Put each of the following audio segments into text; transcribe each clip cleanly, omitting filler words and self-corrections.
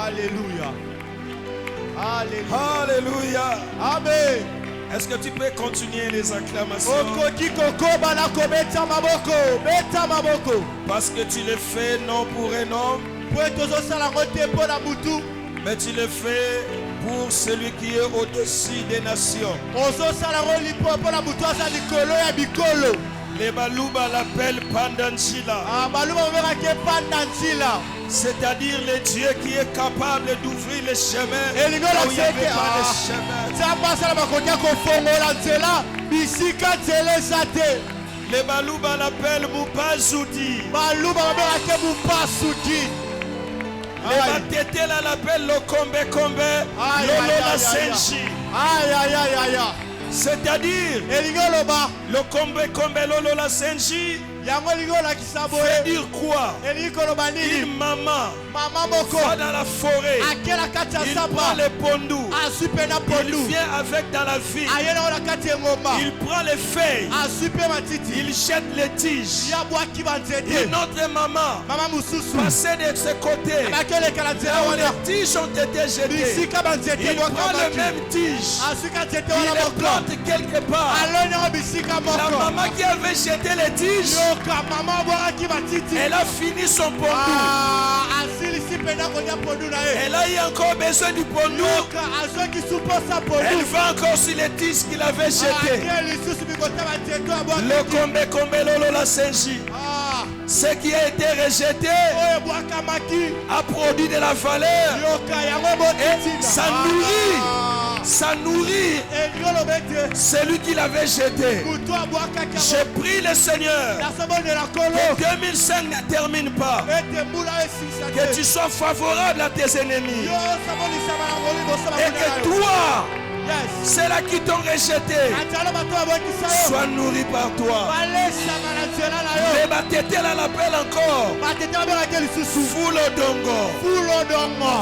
Alléluia. Alléluia. Alléluia. Amen. Est-ce que tu peux continuer les acclamations? Parce que tu le fais non pour un homme, mais tu le fais pour celui qui est au-dessus des nations. Les Balouba l'appellent Pandanjila. C'est-à-dire le Dieu qui est capable d'ouvrir les chemins là où il n'y avait pas de chemin. Les Balouba l'appellent Mupazoudi. Les Batetela l'appellent Lokombe Kombe. Lolola Senji. C'est-à-dire le Kombe Kombe Lolola Senji veut dire quoi? Une maman va dans la forêt, il prend les pondous, il vient avec dans la ville, il prend les feuilles, il jette les tiges. Une autre maman passait de ce côté, là où les tiges ont été jetées, il prend le même tige, il les plante quelque part. La maman qui avait jeté les tiges, elle a fini son pondou. Elle a eu encore besoin du pondou. Elle va encore sur les tiges qu'il avait jetées. Le Kombe Kombe Lolola Senji. Ce qui a été rejeté a produit de la valeur. Et ça nourrit celui qui l'avait jeté. J'ai pris le Seigneur que 2005 ne termine pas, que tu sois favorable à tes ennemis et que toi, ceux-là qui t'ont rejeté, sois nourri par toi. Les Batetela l'appellent encore Fulodongo.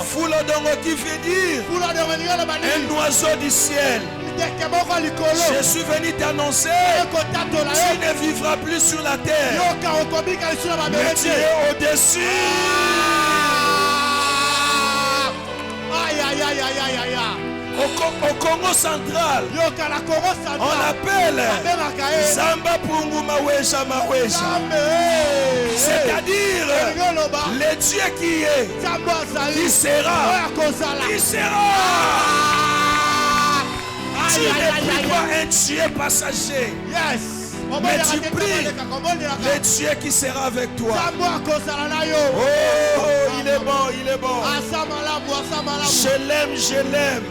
Fulodongo qui veut dire un oiseau du ciel. Je suis venu t'annoncer, tu ne vivras plus sur la terre, mais tu es au-dessus. Au Congo central, on appelle Zamba Pungu Maweja Maweja. C'est-à-dire le Dieu qui est, qui sera. Tu ne pries pas un Dieu passager. Mais tu pries le Dieu qui sera avec toi. Oh, il est bon, il est bon. Je l'aime, je l'aime.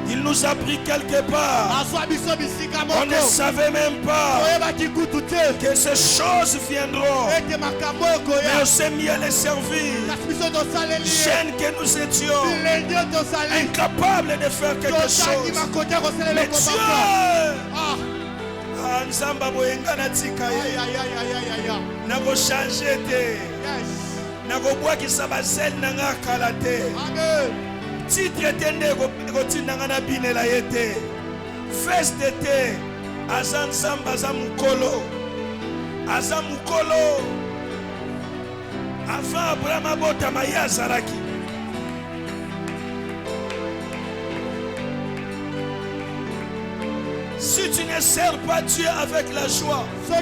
Il nous a pris quelque part. On ne savait même pas que ces choses viendront. Mais on s'est mis à les servir. Jeunes que nous étions, incapables de faire quelque chose. Mais Dieu, Nzamba boyenga na tika ye na ko changer te na ko bwakisa basel na nga kala te titre te nde ko tindanga na binela ye te feste te aza Nzamba aza mukolo avant Abraham abotama ye azalaki. Si tu ne sers pas Dieu avec la joie, je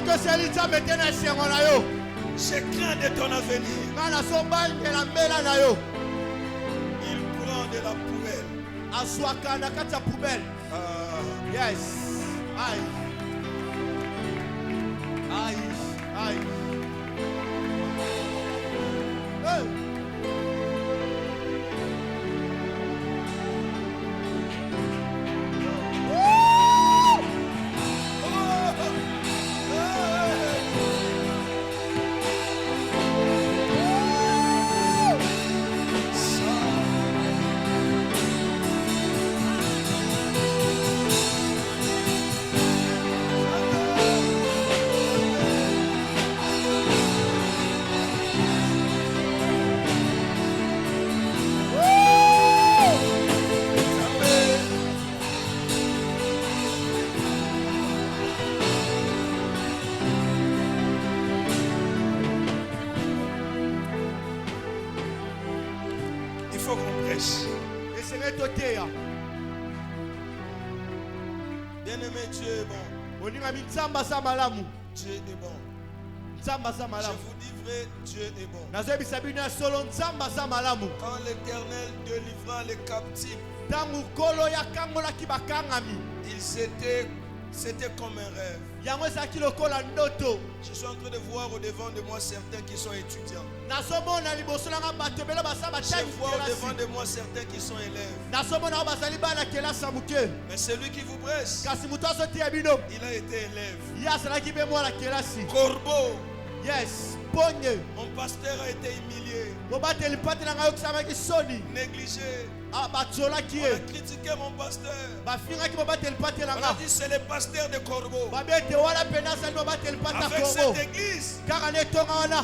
crains de ton avenir. Il prend de la poubelle. Yes. Aïe. Aïe. Aïe. Hey. faut qu'on prêche. Bien-aimé, Dieu est bon. Dieu est bon. Je vous dis vrai, Dieu est bon. Quand l'Éternel délivra les captifs, c'était comme un rêve. Je suis en train de voir au-devant de moi certains qui sont étudiants. Je vois au-devant de moi certains qui sont élèves. Mais celui qui vous presse, il a été élève. Corbeau. Yes. Mon pasteur a été humilié, négligé. On a critiqué mon pasteur. On a dit c'est le pasteur de Corbeau. Avec cette église,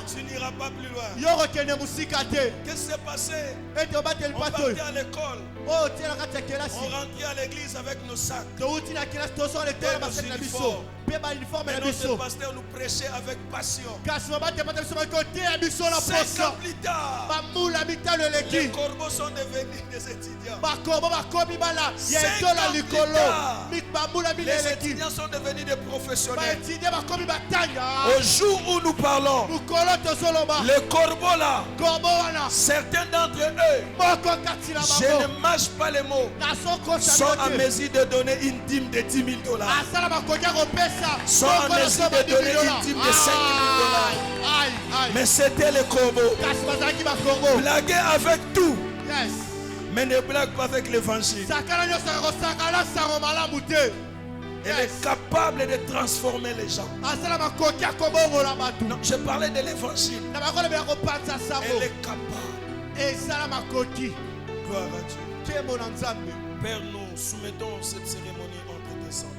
tu n'iras pas plus loin. Qu'est-ce qui s'est passé? On partait à l'école. On rentrait à l'église avec nos sacs. Mais notre pasteur nous prêchait avec passion. 5 ans plus tard, les corbeaux sont devenus des étudiants. 5 ans plus tard, les étudiants sont devenus des professionnels. Au jour où nous parlons, les corbeaux là, certains d'entre eux, je ne mâche pas les mots, sont à mesure de donner une dîme de $10 000. Sont à mesure de donner une dîme de $5 000. Mais c'était les corbeaux. Blaguez avec tout. Mais ne blague pas avec l'évangile. Elle est capable de transformer les gens. Non, je parlais de l'évangile. Elle est capable. Gloire à Dieu. Père, nous soumettons cette cérémonie entre tes cendres.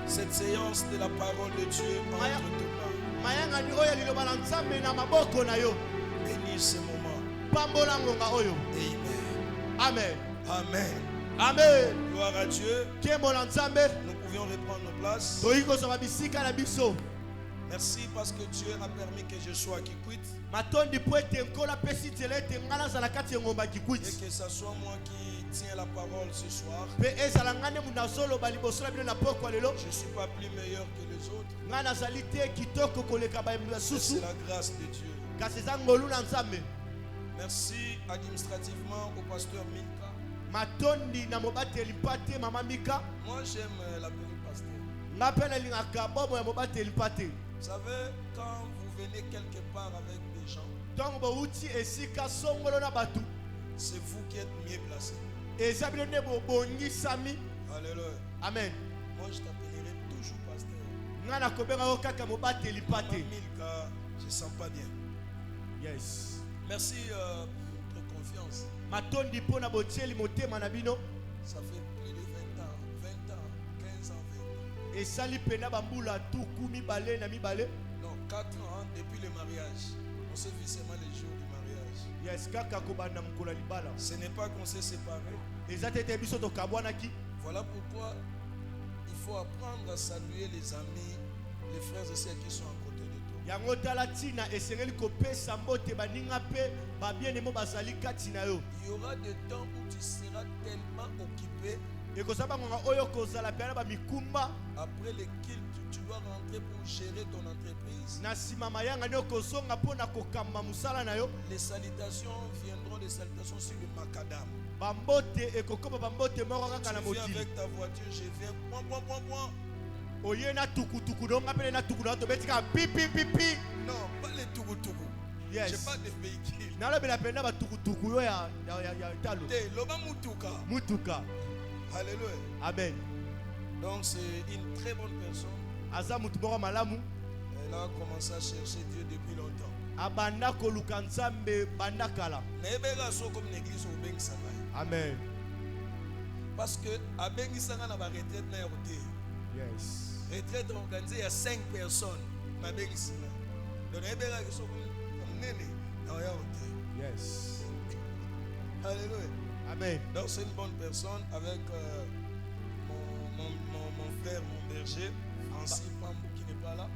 Cette séance de la parole de Dieu entre tes mains. Bénis ce moment. Amen. Amen. Amen. Gloire à Dieu. Nous pouvions reprendre nos places. Merci parce que Dieu a permis que je sois qui quitte. Et que ce soit moi qui tiens la parole ce soir. Je ne suis pas plus meilleur que les autres. C'est la grâce de Dieu. Merci administrativement au pasteur Milka. Moi j'aime la péripasteur. Vous savez, quand vous venez quelque part avec des gens, c'est vous qui êtes mieux placé. Alléluia. Amen. Moi je t'appellerai toujours pasteur. Milka, je ne sens pas bien. Yes. Merci pour votre confiance. Ça fait plus de 20 ans, 15 ans, 20 ans. Non, 4 ans depuis le mariage. On s'est vu seulement les jours du mariage. Yes. Ce n'est pas qu'on s'est séparés. Voilà pourquoi il faut apprendre à saluer les amis, les frères et sœurs qui sont à côté de toi. Il y aura des temps où tu seras tellement occupé. Après lesquels tu dois rentrer pour gérer ton entreprise. Les salutations viendront, des salutations sur le macadam. Tu viens avec ta voiture, je viens. Point. Non, pas les tukutuku. Yes. J'ai pas de véhicule. Mutuka. Alléluia. Amen. Donc c'est une très bonne personne. Elle a commencé à chercher Dieu depuis longtemps. Amen. Parce que à Bengisanga na ba retraite na yote. Yes. Retraite organisée, il y a 5 personnes. Na Bengisanga. Donc ebela so comme nene na yote. Yes. Alléluia. Amen. Donc c'est une bonne personne avec mon frère, mon berger, Francis Pambou qui n'est pas là.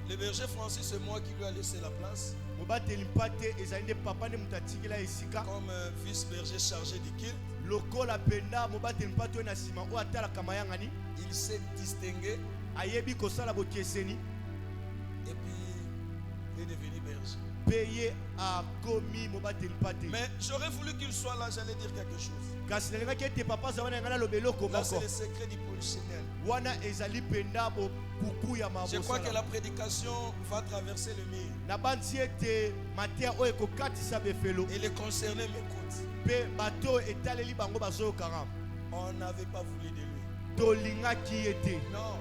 Le berger Francis, c'est moi qui lui a laissé la place mobateli mpate ezali nde papa nde moto atikela esika comme vice-berger chargé du culte. lokola penda mobateli mpate oyo na nsima oyo atalaka mayangani Il s'est distingué ayebi kosala bokeseni et puis il est devenu berger. mpe ye akomi mobateli mpate. Mais j'aurais voulu qu'il soit là, j'allais dire quelque chose. kasi nalingaki ete papa aza wana yanga naloba eloko Là, c'est moko le secret du polichinelle. wana ezali penda bokuku ya Je crois que mabosala la prédication va traverser le mur. nabandi ete mateya oyo ekokatisa befelo Et les concernés m'écoutent. mpe bato oyo etaleli bango bazoyokaka On n'avait pas voulu de lui. tolingaki ye te Non,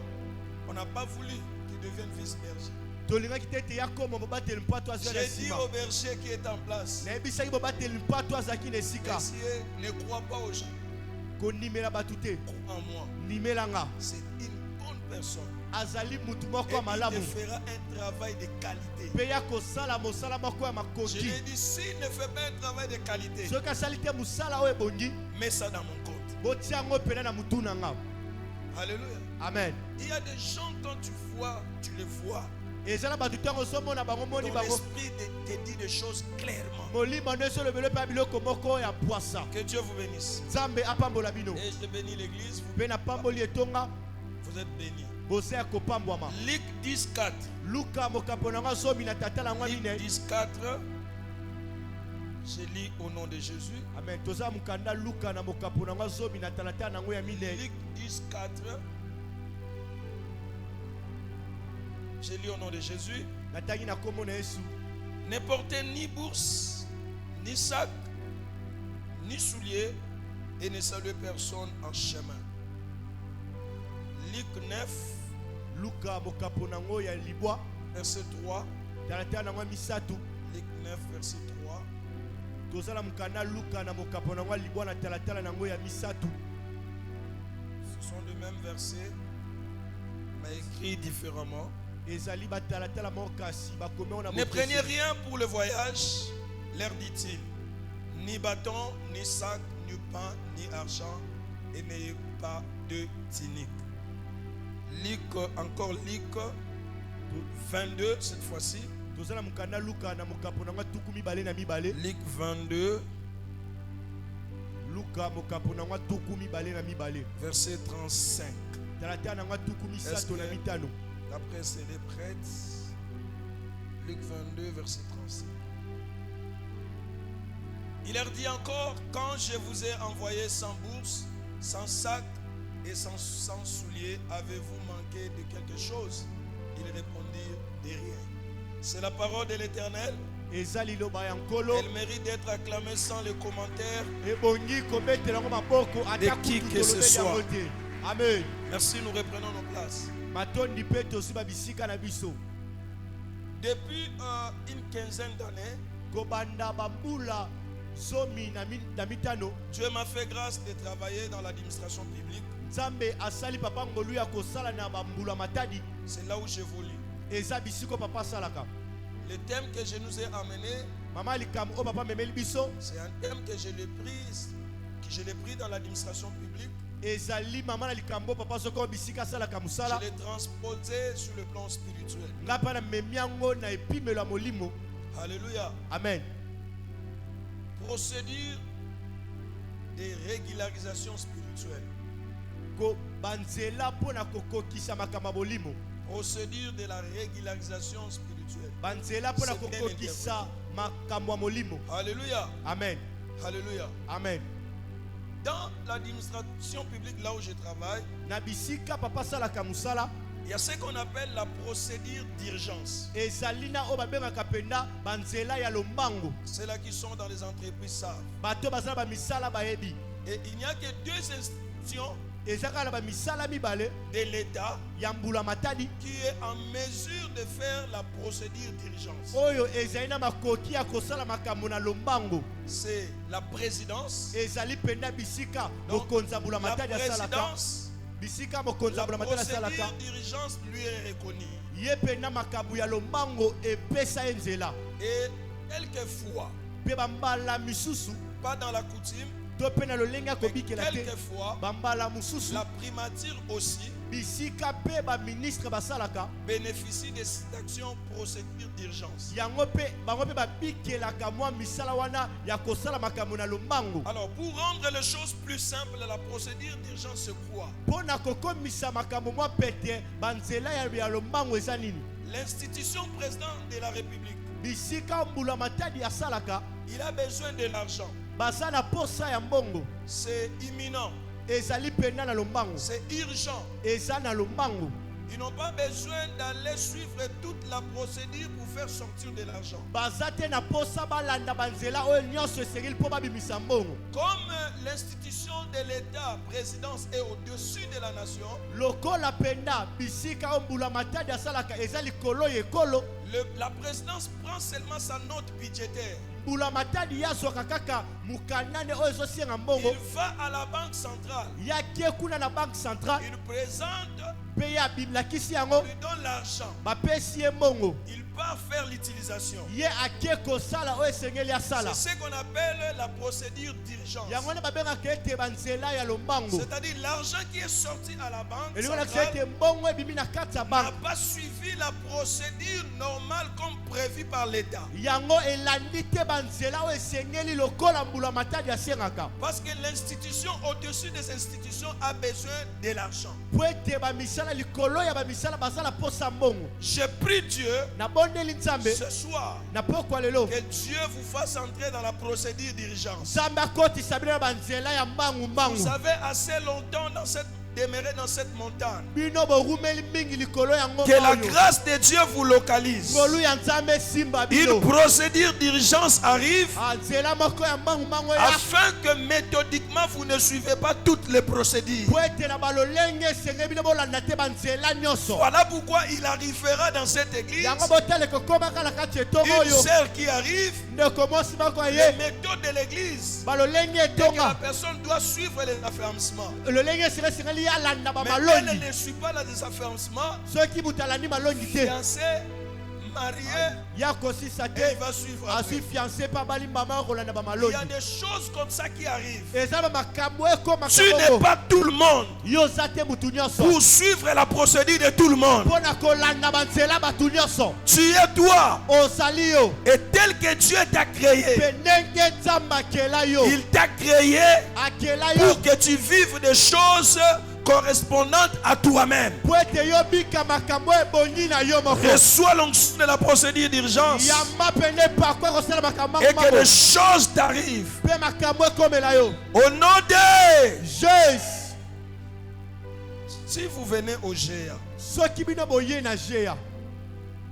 on n'a pas voulu qu'il devienne vice-berger. tolingaki te ete yakoma bobateli mpato azwa na J'ai dit nsima au berger qui est en place, nayebisaki bobateli mpato azalaki na esika messieurs, ne crois pas aux gens, konimela bato te crois en moi. nimelanga C'est une bonne personne. azali mutu Et moko ya il malamu te fera un travail de qualité. mpe ya kosala mosala moko ya Je makoki lui ai dit, s'il ne fait pas un travail de qualité, soki asali te mosala oyo ebongi mets ça dans mon compte. botia yango pena na mutu na nga. Alléluia. Amen. Il y a des gens, quand tu vois, tu les vois. eza na bato ntango ozomona bango moni Ton bango esprit te dit des choses clairement. molimo nyonso olobeli mpe ya biloko moko ya pwasa Que Dieu vous bénisse. nzambe apambola bino Et je bénis l'église. mpe napamboli etonga Vous êtes bénis. boza ya kopambwama. Luc 10:4. luka mokambo na nga zomi na tata na nga Luc mine 10:4. Je lis au nom de Jésus. amen toza mokanda luka na mokambo na nga zomi na talata na ngo ya mine Luc 10:4. Je lis au nom de Jésus. natangi na kombo na yesu Ne portez ni bourse, ni sac, ni souliers, et ne saluez personne en chemin. Luc 9, luka mokambo na ngo ya libwa verset 3. talata na ngo ya misato Luc 9, verset 3. toza na mokanda luka na mokambo na ngo ya libwa na talatala na ngo ya misato Ce sont les mêmes versets, mais écrits différemment. ezali batalatala moko kasi bakomi ngo na Ne prenez bokeseni. rien pour le voyage, leur dit-il. Ni bâton, ni sac, ni pain, ni argent, et n'ayez pas de tunique. Luc, encore Luc 22, cette fois-ci. toza na mokanda luka na mokambo na ngo tuku mibale na mibale Luc 22, luka mokambo na ngo tuku mibale na mibale verset 35. talata na ngo tuku misato na mitano D'après c'est les prêtres. Luc 22, verset 35. Il leur dit encore, quand je vous ai envoyé sans bourse, sans sac et sans souliers, avez-vous manqué de quelque chose? Ils répondirent de rien. C'est la parole de l'Éternel. eza liloba ya nkolo Elle mérite d'être acclamée sans les commentaires. ebongi kobetela ngo maboko ata qui kutu que ce tolobeli yango soit. te amen Merci, nous reprenons nos places. matondi mpe toziba bisika na biso Depuis une quinzaine d'années, kobanda bambula zomi na mitano Dieu m'a fait grâce de travailler dans l'administration publique. nzambe asali papa ngolu ya kosala na bambula matadi C'est là où j'évolue. eza bisiko papa asalaka Le thème que je nous ai amené, mama likambo oyo papa memeli biso c'est un thème que je l'ai pris dans l'administration publique. ezali mama na likambo papa soko bisika asalaka Je mosala l'ai transposé sur le plan spirituel. nga mpa na memi yango na epimelo ya molimo Alléluia. amen Procédure de régularisation spirituelle. banzela mpo na kokokisa makambo ya bolimo Procédure de la régularisation spirituelle. banzela mpo na C'est bien kokokisa makambo ya molimo Alléluia. amen Alléluia. amen Dans l'administration publique, là où je travaille, na bisika papa asalaka mosala il y a ce qu'on appelle la procédure d'urgence. ezali na oyo babengaka mpenza banzela ya lombango Ceux-là qui sont dans les entreprises savent. bato baza na bamisala bayebi Et il n'y a que deux institutions eza kaka na bamisala mibale de l'État ya mbula matadi qui est en mesure de faire la procédure d'urgence. oyo ezali na makoki ya kosala makambo na lombango C'est la présidence. ezali mpenza bisika Donc, mokonzi ya mbula la matadi asalaka présidence, bisika mokonzi ya la mbula matadi asalaka procédure d'urgence lui est reconnue. ye mpenza makambo ya lombango epesa ye nzela Et quelquefois, mpe bambala misusu pas dans la coutume, quelquefois, la primature aussi bisika pe ba ministre basalaka bénéficie des actions procédures d'urgence. yango pe bango pe ba bikelaka mwa misala wana ya kosala makambo na lombango. Alors pour rendre les choses plus simples, la procédure d'urgence c'est quoi? Pona kokomisa makambo mwa pete banzela ya lombango eza nini? L'institution président de la République, bisika mbula matadi ya salaka il a besoin de l'argent. baza na posa ya mbongo C'est imminent, ezali pena na lombango c'est urgent. eza na lombango. Ils n'ont pas besoin d'aller suivre toute la procédure pour faire sortir de l'argent. baza te na posa balanda banzela oyo nyonso esengeli mpo babimisa mbongo. Comme l'institution de l'État, présidence est au-dessus de la nation, lokola penda bisika oyo mbula matadi asalaka eza likolo ya ekolo, la présidence prend seulement sa note budgétaire. mbula matadi yazwaka kaka mukanane oyo ezosenga mbongo Il va à la banque centrale, yakie kuna na banque centrale il présente, mpe ye abimilakisi on yango lui donne l'argent, bapesi ye mbongo il part faire l'utilisation. ye akie kosala oyo esengeli asala. C'est ce qu'on appelle la procédure d'urgence. yango nde babengaka ete banzela ya lombango C'est-à-dire l'argent qui est sorti à la banque elingo nakisa centrale ete mbongo ebimi na kati ya n'a banke pas suivi la procédure normale comme prévu par l'État. yango elandi te banzela oyo esengeli lokola mbula matadi asengaka Parce que l'institution au-dessus des institutions a besoin de l'argent. po ete bamisala likolo ya bamisala bazala posa mbongo. Je prie Dieu nabondeli nzambe ce soir na pokwa lelo que Dieu vous fasse entrer dans la procédure d'urgence. nzambe akotisa bino na banzela ya mbangu Vous mbangu. avez assez longtemps demeuré dans cette montagne. bino borumeli mingi likolo ya ngomba Que la oyo. grâce de Dieu vous localise. ngolu ya nzambe esimba bino. Une procédure d'urgence arrive nzela moko ya mbangu mbangu ya afin que méthodiquement vous ne suivez pas toutes les procédures. po ete na balolenge esengeli bino bolanda te banzela nyonso. Voilà pourquoi il arrivera dans cette église yango botaleka okomaka na kati ya etongo une oyo sœur qui arrive, ndeko mosi moko les ye méthodes de l'église, balolenge et que la etonga personne doit suivre les affermissements. lolenge esengeli alanda Mais bamalongi elle ne suit pas les affermissements. soki mutu alandi malongi te Fiancé, marié, ya kosisa et te il va suivre azwi après. fiancé pa balimbama kolanda Il y bamalongi. a des choses comme ça qui arrivent. eza bamakambo ekomaka Tu n'es pas tout le monde yo oza te mutu nyonso pour suivre la procédure de tout le monde. mpo na kolanda banzela bato nyonso. Tu es toi. ozali yo Et tel que Dieu t'a créé, mpe ndenge nzambe akela yo il t'a créé akela yo pour que tu vives des choses correspondantes à toi-même. po ete yo bika makambo ebongi na yo moko. Reçois l'onction de la procédure d'urgence yamba pene pakwa kosala makambo et que moko les choses t'arrivent. mpe makambo ekomela yo. Au nom de... Jésus. Si vous venez au GA soki bino boye na jeya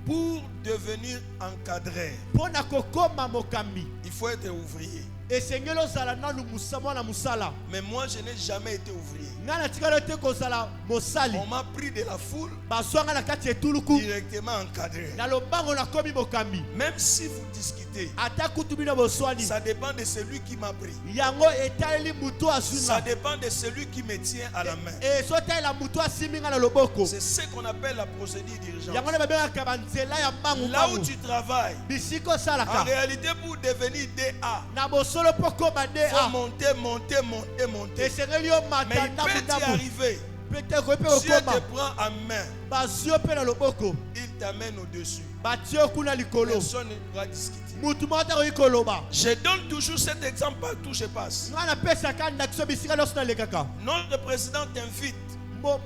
pour devenir encadré, mpo na kokoma mokambi il faut être ouvrier. esengeli ozala nanu mwana musala. Mais moi, je n'ai jamais été ouvrier. ngai natikali te kozala mosali On m'a pris de la foule bazwanga na kati ya etuluku directement encadré. na lombango nakomi mokambi Même si vous discutez, ata kutu bino boswani ça dépend de celui qui m'a pris. yango etaleli mutu Ça asunga dépend de celui qui me tient à la main. ezotalela mutu asimbi nga na loboko. C'est ce qu'on appelle la procédure d'urgence. yango nde babengaka banzela ya mbangu Là où mbangu tu travailles, bisika en osalaka réalité, pour devenir DA, na bosolo mpo koma il faut da monter. esengeli yo Mais mata il peut y ndambu arriver. pete koyi mpe Dieu te kokoma prend en main, bazwi yo mpe na loboko il t'amène au-dessus. batie yo kuna likolo Personne ne pourra discuter. mutu moko te koyi koloba. Je donne toujours cet exemple partout où je passe. ngai napesaka ndakiso bisika nyonso nalekaka Notre président t'invite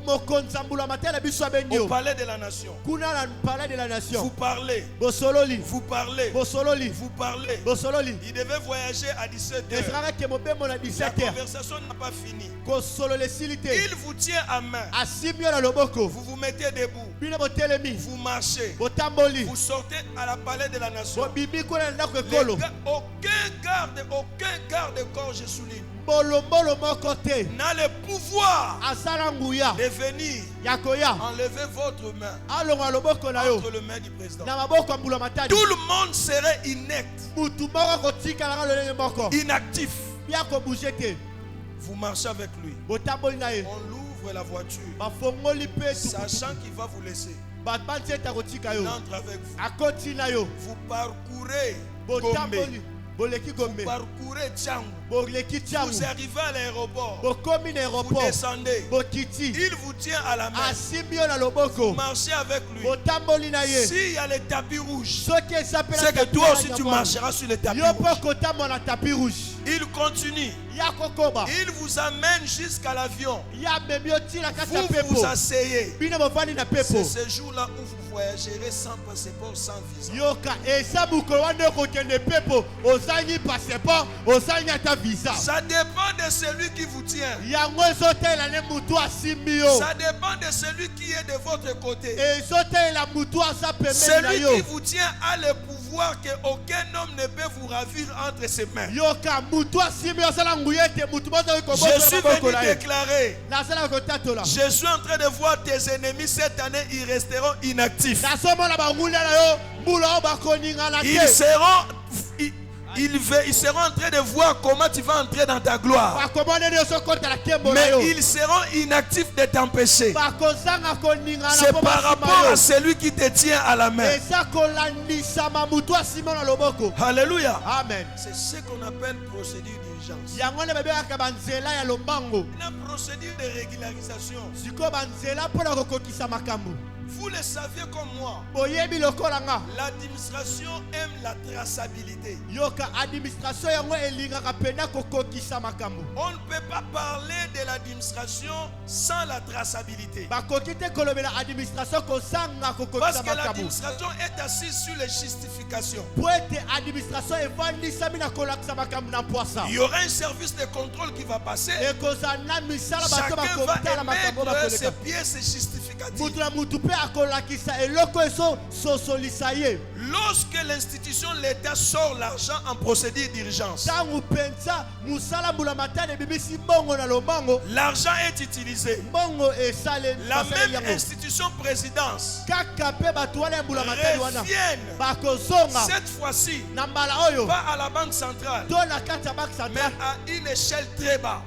mokonzi ya mbula matela biso abengi au yo palais de la nation. kuna na palais de la Vous nation parlez, bosololi vous parlez, bosololi vous parlez. bosololi Il devait voyager à 17h. esengaka ke mobembo na La 17h conversation n'a pas fini. kosolola esili te Il vous tient à main. asimbi yo na loboko Vous vous mettez debout. bino botelemi Vous marchez. botamboli Vous sortez à la palais de la nation. bobimi kuna na ndako Les ekolo aucun garde-corps, je souligne, mbolombolo moko te n'a le pouvoir asala nguya de venir ya koya enlever votre main alonga loboko na yo entre les mains du président. na maboko ya mbula matadi. Tout le monde serait inerte, mutu moko kotikalaka lolenge moko inactif. bia kobouge te Vous marchez avec lui. botamboli na ye On l'ouvre la voiture, bafongoli mpe sachant qu'il va vous laisser. banzi ete akotika Il yo entre avec vous. akoti na yo Vous parcourez Gombe. botamboli Vous parcourez Tchangou. Vous Vous arrivez à l'aéroport. Vous Vous descendez. Il vous tient à la main. Vous marchez avec lui. S'il y a le tapis rouge, c'est que toi aussi tu marcheras sur le tapis rouge. Il continue. Il vous amène jusqu'à l'avion. Vous vous asseyez. C'est ce jour-là où vous voyagerez sans passeport, sans visa. Ça dépend de celui qui vous tient. Ça dépend de celui qui est de votre côté. Celui qui vous tient a le pouvoir qu'aucun homme ne peut vous ravir entre ses mains. Je suis venu déclarer. Je suis en train de voir tes ennemis cette année, ils resteront inactifs. Ils seront en train de voir comment tu vas entrer dans ta gloire. Mais ils seront inactifs de t'empêcher. C'est par rapport à celui qui te tient à la main. Alléluia. Amen. C'est ce qu'on appelle procédure d'urgence. Une procédure de régularisation. Vous le saviez comme moi. L'administration aime la traçabilité. On ne peut pas parler de l'administration sans la traçabilité. Parce que l'administration est assise sur les justifications. Il y aura un service de contrôle qui va passer. Chacun va émettre ses pièces justificatives. Lorsque l'institution, l'État sort l'argent en procédure d'urgence, l'argent est utilisé. La même institution présidence revienne cette fois-ci pas à la banque centrale, mais à une échelle très bas.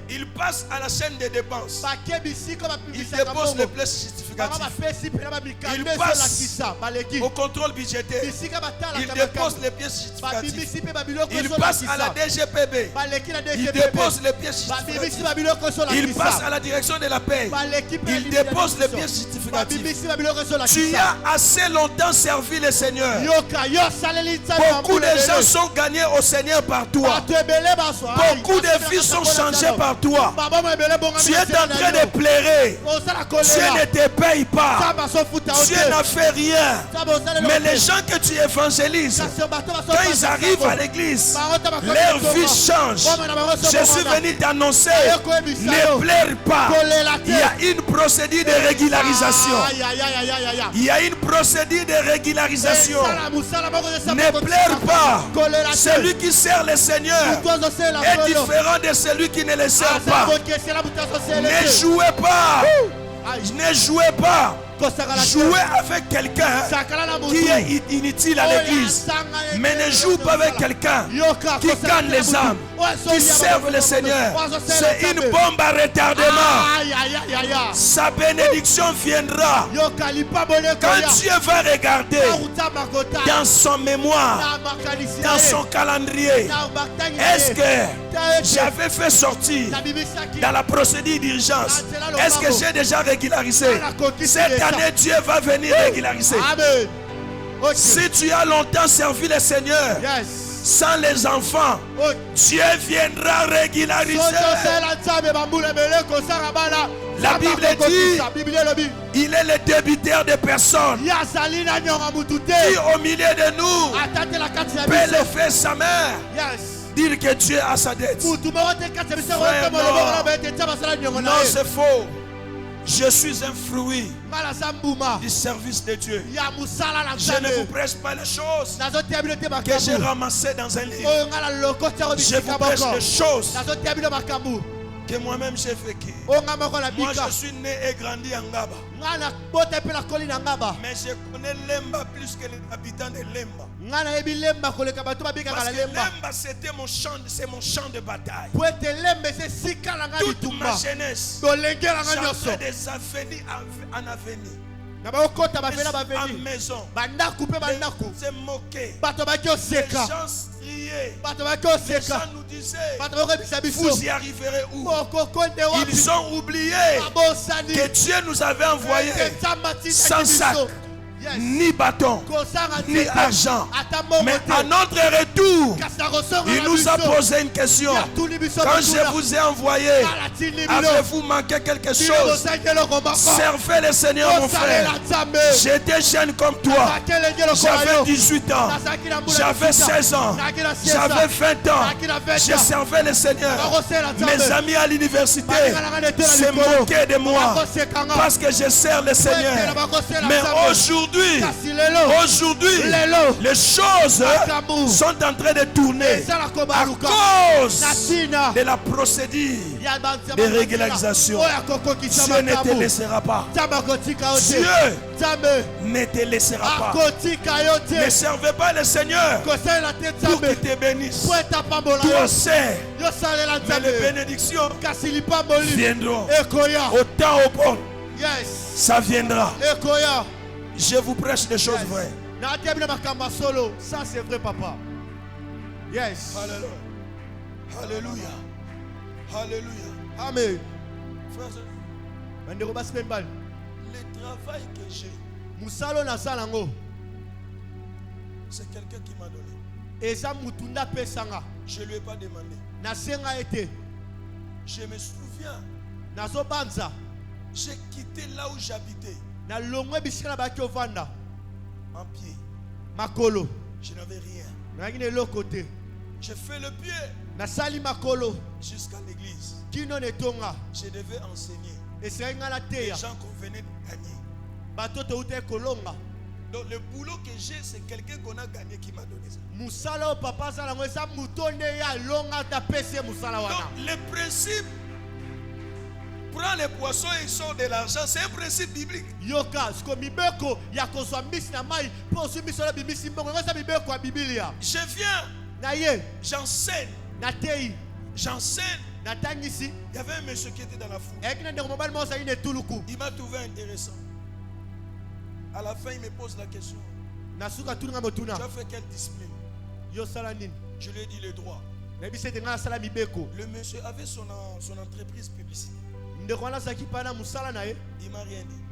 Il passe à la chaîne des dépenses. Il dépose les pièces justificatives. Il passe au contrôle budgétaire. Il dépose les pièces justificatives. Il passe à la DGPB. Il dépose les pièces justificatives. Il passe à la direction de la paix. Il dépose les pièces justificatives. Tu as assez longtemps servi le Seigneur. Beaucoup de gens sont gagnés au Seigneur par toi. Beaucoup de vies sont changées par toi. Tu es en train de pleurer. Dieu ne te paye pas. Dieu n'a fait rien. Mais les gens que tu évangélises, quand ils arrivent à l'église, leur vie change. Je suis venu t'annoncer, ne pleure pas. Il y a une procédure de régularisation. Il y a une procédure de régularisation. Ne pleure pas. Celui qui sert le Seigneur est différent de celui qui ne le sert pas. Ne jouez pas. Ne jouez pas. Jouez avec quelqu'un qui est inutile à l'église. Mais ne joue pas avec quelqu'un qui gagne les âmes, qui serve le Seigneur. C'est une bombe à retardement. Sa bénédiction viendra quand Dieu va regarder dans son mémoire, dans son calendrier. Est-ce que j'avais fait sortir dans la procédure d'urgence? Est-ce que j'ai déjà régularisé? Cette année, Dieu va venir régulariser. Amen. Okay. Si tu as longtemps servi le Seigneur, sans les enfants, Dieu viendra régulariser. La Bible dit, il est le débiteur de personnes qui au milieu de nous peut le faire sa mère. Dire que Dieu a sa dette. Frère, non, c'est faux. Je suis un fruit du service de Dieu. Je ne vous prêche pas les choses que j'ai ramassées dans un livre. Je vous prêche les choses que moi-même j'ai vécues. Moi je suis né et grandi en Ngaba. Mais je connais Lemba plus que les habitants de Lemba. Parce que Lemba c'était mon champ, c'est mon champ de bataille. Toute ma jeunesse, j'ai fait des avenirs en avenir. à maison. C'est moqué. Les gens criaient. Les gens nous disaient, vous y arriverez où? Ils ont oublié que Dieu nous avait envoyé sans sac, ni bâton, ni argent. Mais à notre retour, il nous a posé une question. Quand je vous ai envoyé, avez-vous manqué quelque chose? Servez le Seigneur, mon frère. J'étais jeune comme toi. J'avais 18 ans. J'avais 16 ans. J'avais 20 ans. Je servais le Seigneur. Mes amis à l'université se moquaient de moi parce que je sers le Seigneur. Mais aujourd'hui, les choses sont en train de tourner à cause de la procédure de régularisation. Dieu ne te laissera pas. Dieu ne te laissera pas. Ne servez pas le Seigneur pour qu'il te bénisse. Toi sais, mais les bénédictions viendront au temps opportun. Ça viendra. Je vous prêche des choses vraies. Ça c'est vrai, papa. Yes. Alléluia. Alléluia. Alléluia. Amen. Frère, le travail que j'ai, c'est quelqu'un qui m'a donné. Je ne lui ai pas demandé. Je me souviens, j'ai quitté là où j'habitais en pied. Je n'avais rien. J'ai fait le pied jusqu'à l'église. Je devais enseigner. Les gens qu'on venait de gagner. Donc le boulot que j'ai, c'est quelqu'un qu'on a gagné qui m'a donné ça. Donc le principe, prends les poissons et ils sortent de l'argent, c'est un principe biblique. Je viens, j'enseigne. J'enseigne. Il y avait un monsieur qui était dans la foule. Il m'a trouvé intéressant. À la fin, il me pose la question. Tu as fait quelle discipline? Je lui ai dit le droit. Le monsieur avait son entreprise publicitaire. Il ne m'a rien dit.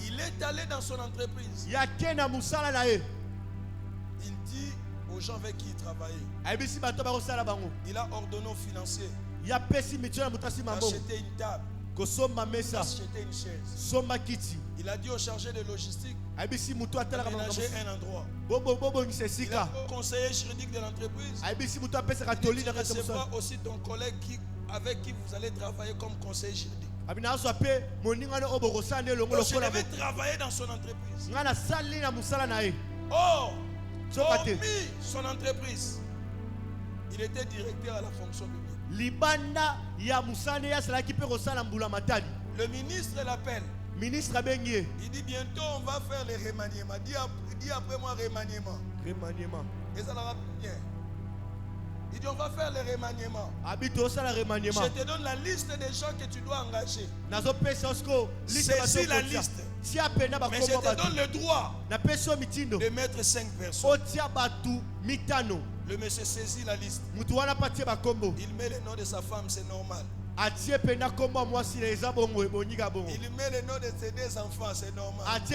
Il est allé dans son entreprise. Il dit aux gens avec qui il travaillait. Il a ordonné aux financiers d'acheter une table, d'acheter une chaise. Il a dit au chargé de logistique d'aménager un endroit. Il a au conseiller juridique de l'entreprise. Il dit, tu recevras aussi ton collègue avec qui vous allez travailler comme conseiller juridique. Donc, je devais travailler dans son entreprise. Oh, hormis son entreprise, il était directeur à la fonction publique. Le ministre l'appelle. Il dit bientôt on va faire les remaniements. Dis après moi remaniement. Et ça l'ira bien. Il dit on va faire les remaniements. Je te donne la liste des gens que tu dois engager. Saisis la liste. Mais je te donne le droit de mettre 5 personnes. Le monsieur saisit la liste. Il met le nom de sa femme, c'est normal. Il met le nom de ses 2 enfants, c'est normal. Il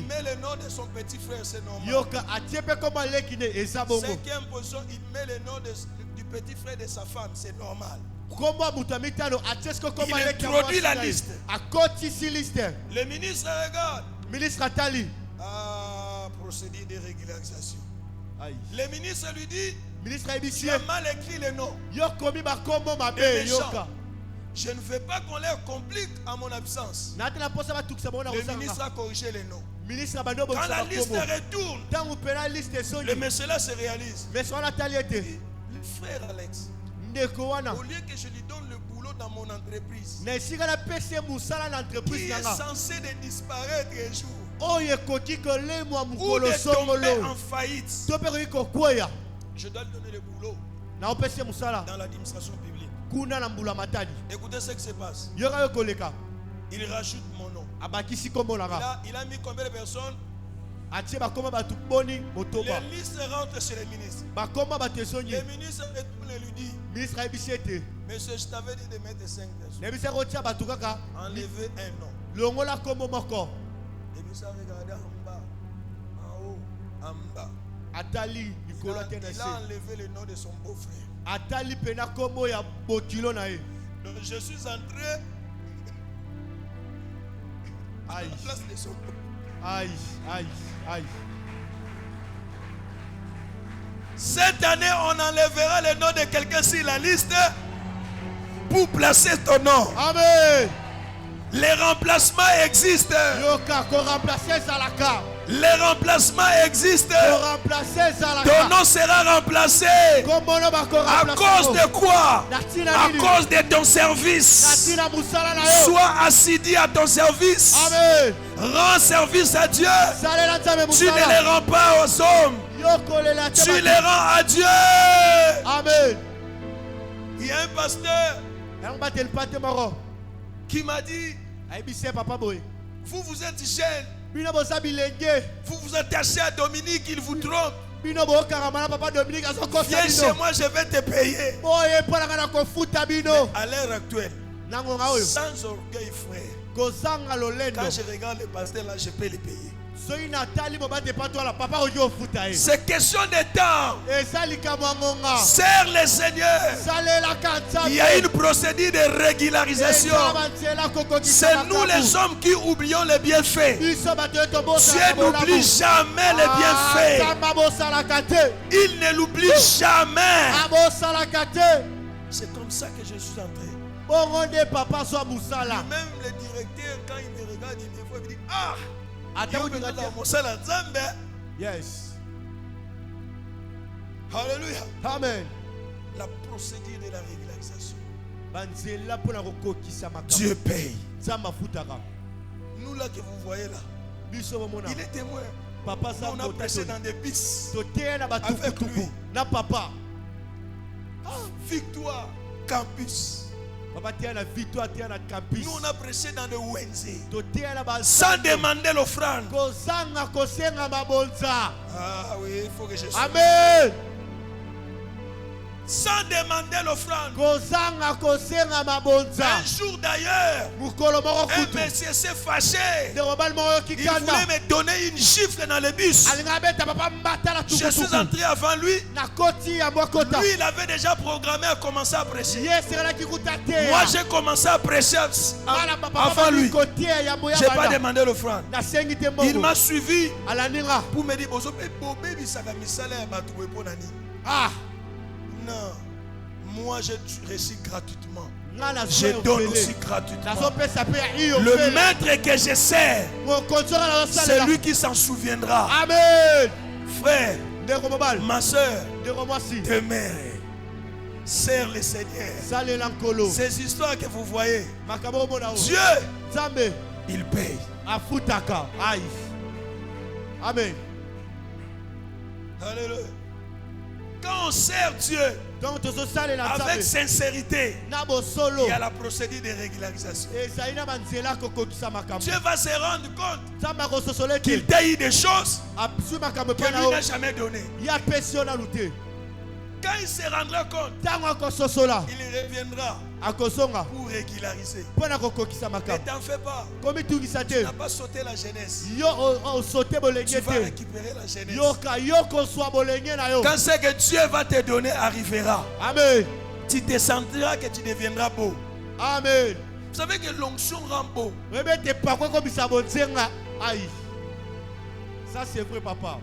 met le nom de son petit frère, c'est normal. 5e position, il met le nom du petit frère de sa femme, c'est normal. Il introduit la liste. Le ministre regarde. Ah, procédure de régularisation. Le ministre lui dit, tu as mal écrit les noms. Je ne veux pas qu'on leur complique à mon absence. Le ministre a corrigé les noms. Quand la liste retourne, le monsieur là se réalise. Le frère Alex, au lieu que je lui donne le boulot dans mon entreprise, qui est censé de disparaître un jour, ou de tomber en faillite, je dois lui donner le boulot dans l'administration publique. Écoutez ce qui se passe. Il rajoute mon nom. abakisi kombo nanga Il a mis combien de personnes? atie bakoma batu boni Les motoba listes rentrent chez les ministres. bakoma batesonyi Les ministres lui disent, ministre ayebisi ete monsieur, je t'avais dit de mettre 5 personnes. nayebisi kotia batu kaka Enlever un nom. longola kombo moko Et puis ça regardait en bas, en haut, en bas. atali likolo ate na Il se a enlevé le nom de son beau-frère. atali pena kombo ya bokilo na ye Donc je suis entré à aïe la place de son beau. aïe aïe aïe Cette année, on enlèvera le nom de quelqu'un sur la liste pour placer ton nom. amen Les remplacements existent. yoka koremplace ezalaka Les remplacements existent. koremplace Ton ezalaka nom sera remplacé. kombono À bakoremplace cause de quoi? natina À nini cause de ton service. natina musala na yo Sois assidu à ton service. amen Rends service à Dieu. salela nzambe Tu ne les musala rends pas aux hommes. yokolela te Tu bato. les rends à Dieu. amen Il y a un pasteur yango bateli pate moko qui m'a dit, ayebisi ye papa boye vous êtes jeune. bino boza bilenge Vous vous attachez à Dominique, il vous trompe. bino bokangama na papa Dominique azokosa Viens chez bino moi, je vais te payer. boye mponaka na kofuta bino À l'heure actuelle, na ngonga oyo sans orgueil, frère, kozanga lolendo quand je regarde le pasteur là, je peux le payer. soki natali mobate patwala papa oki ofuta ye C'est question de temps. eza likambo ya ngonga Sers le Seigneur. salelaka Il y a une nzambe procédure de régularisation. eza banzela kokokisa C'est nous les hommes qui oublions les bienfaits. biso bato oyo Dieu tobosala n'oublie jamais les bienfaits. nzambe abosalaka te Il ne l'oublie jamais. abosalaka te C'est comme ça que je suis entré. bongo nde papa zwa mosala Même le directeur, quand il me regarde, il me voit, il me dit, ah, ata il kodinga dans te mon salle en Zambie. yes Alléluia. amen La procédure de la régularisation. banzela mpona kokokisa makambo Dieu paye. nzambe afutaka Nous là que vous voyez là, biso bomona il est témoin. papa Nous, on a prêché za dans des bis. toteya na Avec lui. batukutuku na papa Victoire, campus. papa teya na victoire teya na campus Nous, on a prêché dans le Wednesday. toteya na Sans bazando demander l'offrande. kozanga kosenga mabonza Ah oui, il faut que je sois. amen Sans demander l'offrande. kozanga kosenga mabonza Un jour d'ailleurs, mokolo moko un kutu monsieur s'est fâché. nde mobali moko yo Il kikanda voulait me donner une gifle dans le bus. alinga abeta papa mbata na Je suis tukutuku entré avant lui. nakoti ya mwakota Lui, il avait déjà programmé à commencer à prêcher. ye esengelaki kuta Moi, te j'ai commencé à prêcher bana papa avant lui. kotia yambo ya Je n'ai pas bana demandé l'offrande. nasengi te Il mbongo m'a suivi alaninga pour me dire, ah non, moi je reçu gratuitement. nga Je nazwa donne aussi ofele gratuitement. nazopesa mpe ya iyo Le maître que je sers, mokonzi oyo c'est nazosalela lui qui s'en souviendra. amen Frère, ndeko mobali ma soeur, ndeko mwasi demeure. Sers le Seigneur. salela nkolo Ces histoires que vous voyez, makambo omona o Dieu, nzambe il paye. afutaka ai amen Alléluia. Quand on sert Dieu donc tozosalela avec nzambe sincérité, na bosolo il y a la procédure de régularisation. ezali na banzela kokokisa makambo Dieu va se rendre compte nzambe akososola ete qu'il t'a eu des choses azwi makambo que mpe na lui yo n'a jamais données. ye apesi yo nanu te Quand il se rendra compte, ntango akososola il reviendra akozonga pour régulariser. mpo na kokokisa Ne makambo t'en fais pas. komitungisa Tu te n'as pas sauté la jeunesse. yo osote bolenge Tu vas te récupérer la jeunesse. yoka yo kozwa bolenge na yo Quand ce que Dieu va te donner arrivera, amen tu te sentiras que tu deviendras beau. amen Vous savez que l'onction rend beau. oyebi ete pakwe komisa bonzenga ai ça c'est vrai papa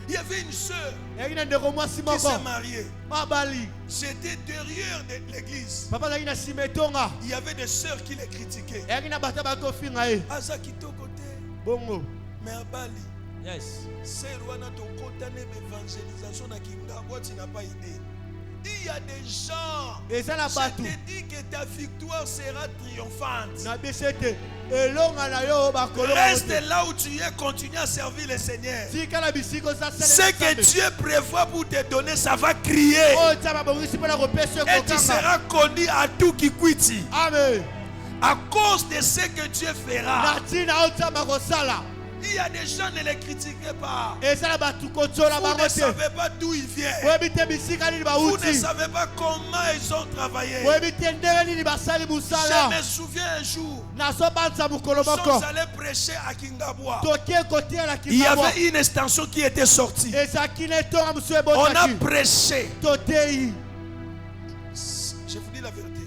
Il y avait une sœur eyaki na ndeko mwasi qui moko s'est mariée. mabali J'étais derrière de l'église. papa azalaki na nsima etonga Il y avait des sœurs qui les critiquaient. eyaki na bato baki kofinga ye Aza kitoko te, bongo mais à Bali, yes c'est wana tokota na évangélisation na Kingabo, tu n'as pas idée. Il y a des gens. eza na bato Je te dis que ta victoire sera triomphante. na biso ete elonga na yo bakolonga Reste là où tu es, continue à servir le Seigneur. tikala bisika Ce que Dieu prévoit pour te donner, ça va crier. oyo nzambe abongisi mpona kopesa yo Et tu kokanga seras connu à tout Kikwiti. amen À cause de ce que Dieu fera. Il y a des gens, ne les critiquez pas. Vous ne savez pas d'où ils viennent. Vous ne savez pas comment ils ont travaillé. Je me souviens un jour, nous sommes allés prêcher à Kingabwa. Il y avait une extension qui était sortie. On a prêché. Je vous dis la vérité.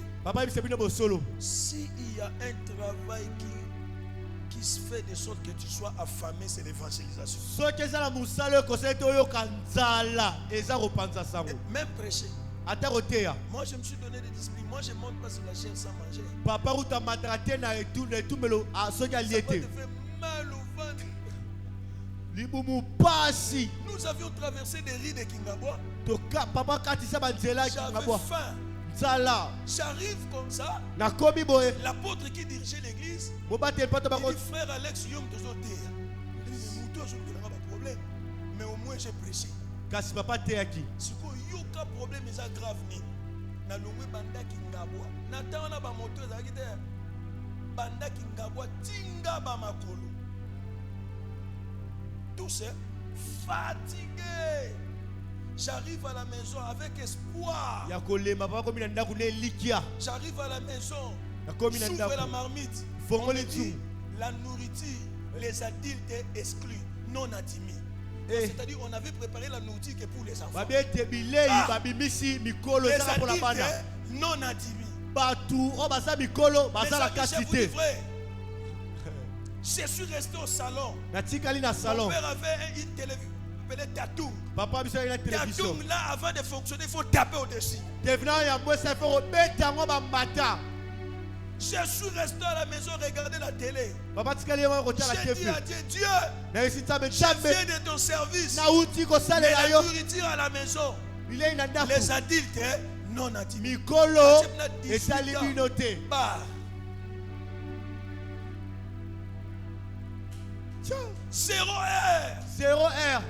S'il y a un travail qui se fait de sorte que tu sois affamé, c'est l'évangélisation. Même prêcher. Moi je me suis donné des disciplines. Moi je ne monte pas sur la chair sans manger. Ça me fait mal au ventre. Nous avions traversé des rues de Kingabwa. J'avais faim. J'arrive comme ça. L'apôtre qui dirigeait l'église, il dit frère Alex Yom toujours terre. Il dit mais je n'ai pas de problème. Mais au moins j'ai prêché. Si il y a un problème, c'est grave. Na longwe banda Kingabwa. Natana na ba moto ezaki te. Banda Kingabwa tinga ba makolo. Tous fatigués. J'arrive à la maison avec espoir. J'arrive à la maison. J'ouvre la marmite. On me dit, la nourriture, les adultes exclus, non admis. C'est-à-dire on avait préparé la nourriture que pour les enfants. Les adultes non admis. Je suis resté au salon. Mon père avait une télévision. Tatung là, avant de fonctionner, il faut taper au-dessus. Je suis resté à la maison regarder la télé. J'ai dit à Dieu, Dieu, je viens de ton service. Mais la nourriture à la maison, les adultes non admis. Zéro heure.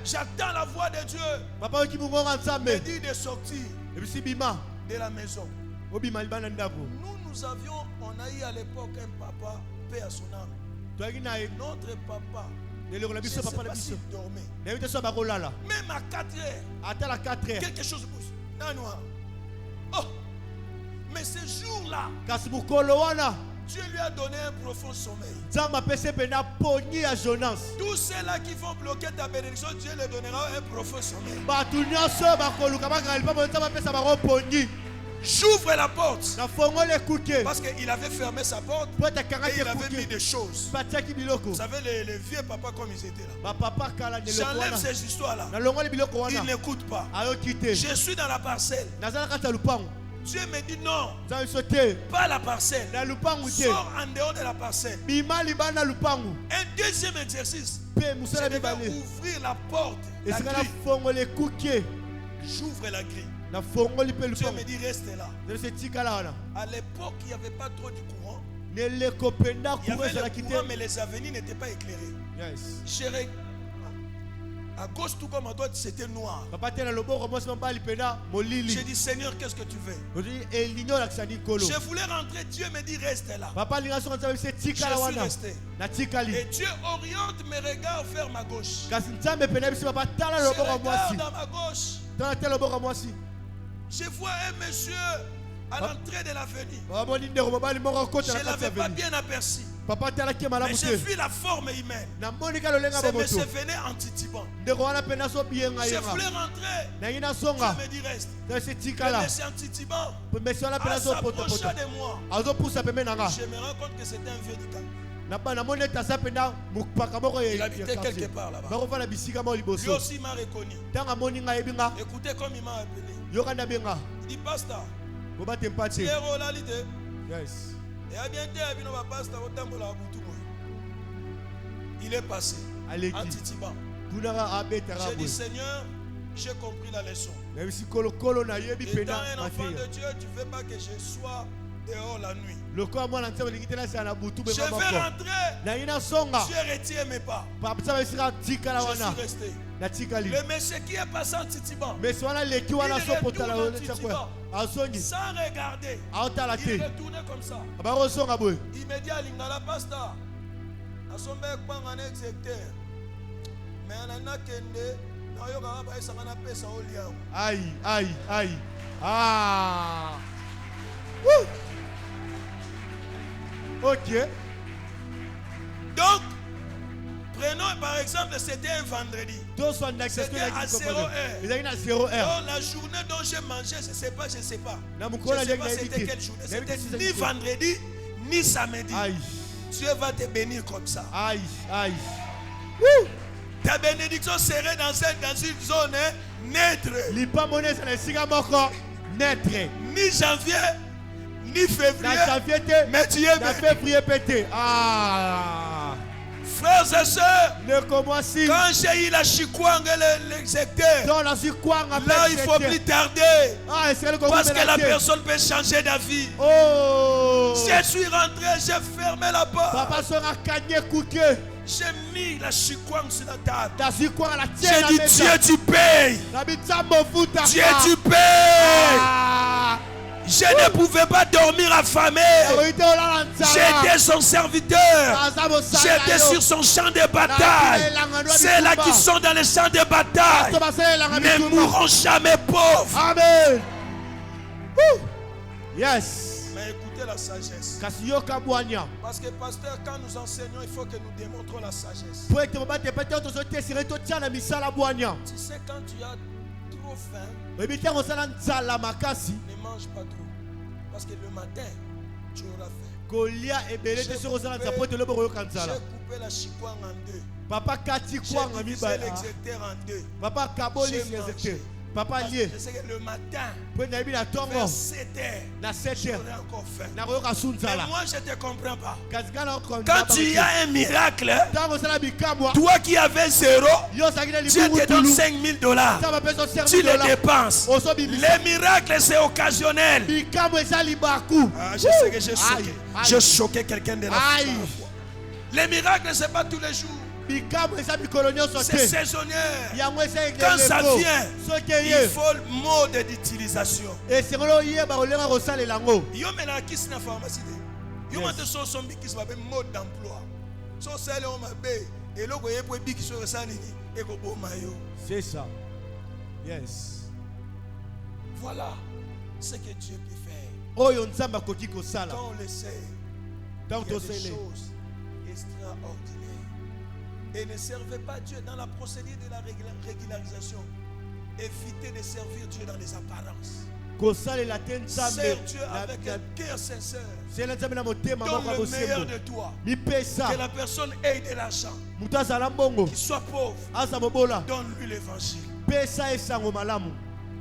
J'attends la voix de Dieu. Me dit de sortir de la maison. Nous avions, on a eu à l'époque un papa, paix à son âme. Notre papa, je ne sais pas s'il dormait. Même à 4 heures, quelque chose bouge. Oh, mais ce jour-là, Dieu lui a donné un profond sommeil. Tous ceux-là qui vont bloquer ta bénédiction, Dieu leur donnera un profond sommeil. J'ouvre la porte parce qu'il avait fermé sa porte et il avait mis des choses. Vous savez, les vieux papas comme ils étaient là. J'enlève ces histoires-là. Ils n'écoutent pas. Je suis dans la parcelle. Dieu me dit non, pas la parcelle. Sors en dehors de la parcelle. Un deuxième exercice, je devais ouvrir la porte, la grille. J'ouvre la grille. Dieu me dit reste là. À l'époque, il n'y avait pas trop de courant. Il y avait le courant, mais les avenirs n'étaient pas éclairés. À gauche tout comme à droite, c'était noir. J'ai dit Seigneur, qu'est-ce que tu veux? Je voulais rentrer, Dieu me dit reste là. Je suis resté. Et Dieu oriente mes regards vers ma gauche. Je regarde dans ma gauche. Je vois un monsieur à l'entrée de l'avenue. Je ne l'avais pas bien aperçu. Mais j'ai vu la forme humaine. Ce monsieur venait en titibant. Je voulais rentrer. Dieu me dit reste. Le monsieur en titibant s'approcha de moi. Je me rends compte que c'était un vieux du camp. Il habitait quelque part là-bas. Lui aussi m'a reconnu. Écoutez comme il m'a appelé. Il dit pasteur. Il est passé en titibant. J'ai dit Seigneur, j'ai compris la leçon. Étant un enfant de Dieu, tu ne veux pas que je sois dehors la nuit. Je vais rentrer. Dieu retient mes pas. Je suis resté. natikali Le monsieur qui est passé en Titiban, mais wana leki wana so potala retourne ole en chakwa azongi sans regarder, aotala il te retournait comme ça. barosonga boye Il me dit à Lingala, pasteur, asombe kwanga un exécuteur. Mais anana kende, na yo kanga ba esanga na pesa olia. aïe ah Woo! Ok. Donc, prenons par exemple, c'était un vendredi. C'était à 0 heure. Donc la journée dont j'ai mangé, je ne sais pas. Je ne sais pas c'était quelle journée. C'était ni vendredi, ni samedi. Aïe. Dieu va te bénir comme ça. Aïe. Woo! Ta bénédiction serait dans une zone neutre. Ni janvier, ni février. Mais tu es février. Ah. Frères et sœurs, quand j'ai eu la chikwang et l'exécuteur, là il faut plus tarder. Parce que la personne peut changer d'avis. Oh. Je suis rentré, j'ai fermé la porte. J'ai mis la chikwang sur la table. J'ai dit Dieu tu payes. Dieu tu payes. Je ne pouvais pas dormir affamé. J'étais son serviteur. J'étais sur son champ de bataille. Ceux-là qui sont dans les champs de bataille ne mourront jamais pauvres. Amen. Yes. Mais écoutez la sagesse. Parce que pasteur, quand nous enseignons, il faut que nous démontrons la sagesse. Tu sais, quand tu as trop faim, ne mange pas trop. Parce que le matin, tu auras faim. J'ai coupé la chikwang en deux. Papa Kati J'ai divisé l'exécuteur en deux. Papa Kaboli l'exécuteur. Papa lié. Je sais que le matin, vers 7 heures, j'aurai encore faim. Mais moi, je ne te comprends pas. Quand tu as un miracle, toi qui avais 0, Dieu te donne $5,000. Tu les dépenses. Les miracles, c'est occasionnel. Je sais que j'ai choqué. J'ai choqué quelqu'un de la foi. Les miracles, ce n'est pas tous les jours. C'est saisonnier. Quand ça vient, il faut le mode d'utilisation. Yo mena kisi na pharmacie de. Yo mate so sombi kisi ba mode d'emploi. So sele on mabe eloko yepo biki so resani ni eko boma yo. C'est ça. Yes. Voilà ce que Dieu peut faire. Quand on le sait. Quand on sait les choses extraordinaires. Et ne servez pas Dieu dans la procédure de la régularisation. Évitez de servir Dieu dans les apparences. Sers Dieu avec un cœur sincère. Donne le meilleur de toi. Que la personne ait de l'argent. Qu'il soit pauvre. Donne-lui l'évangile.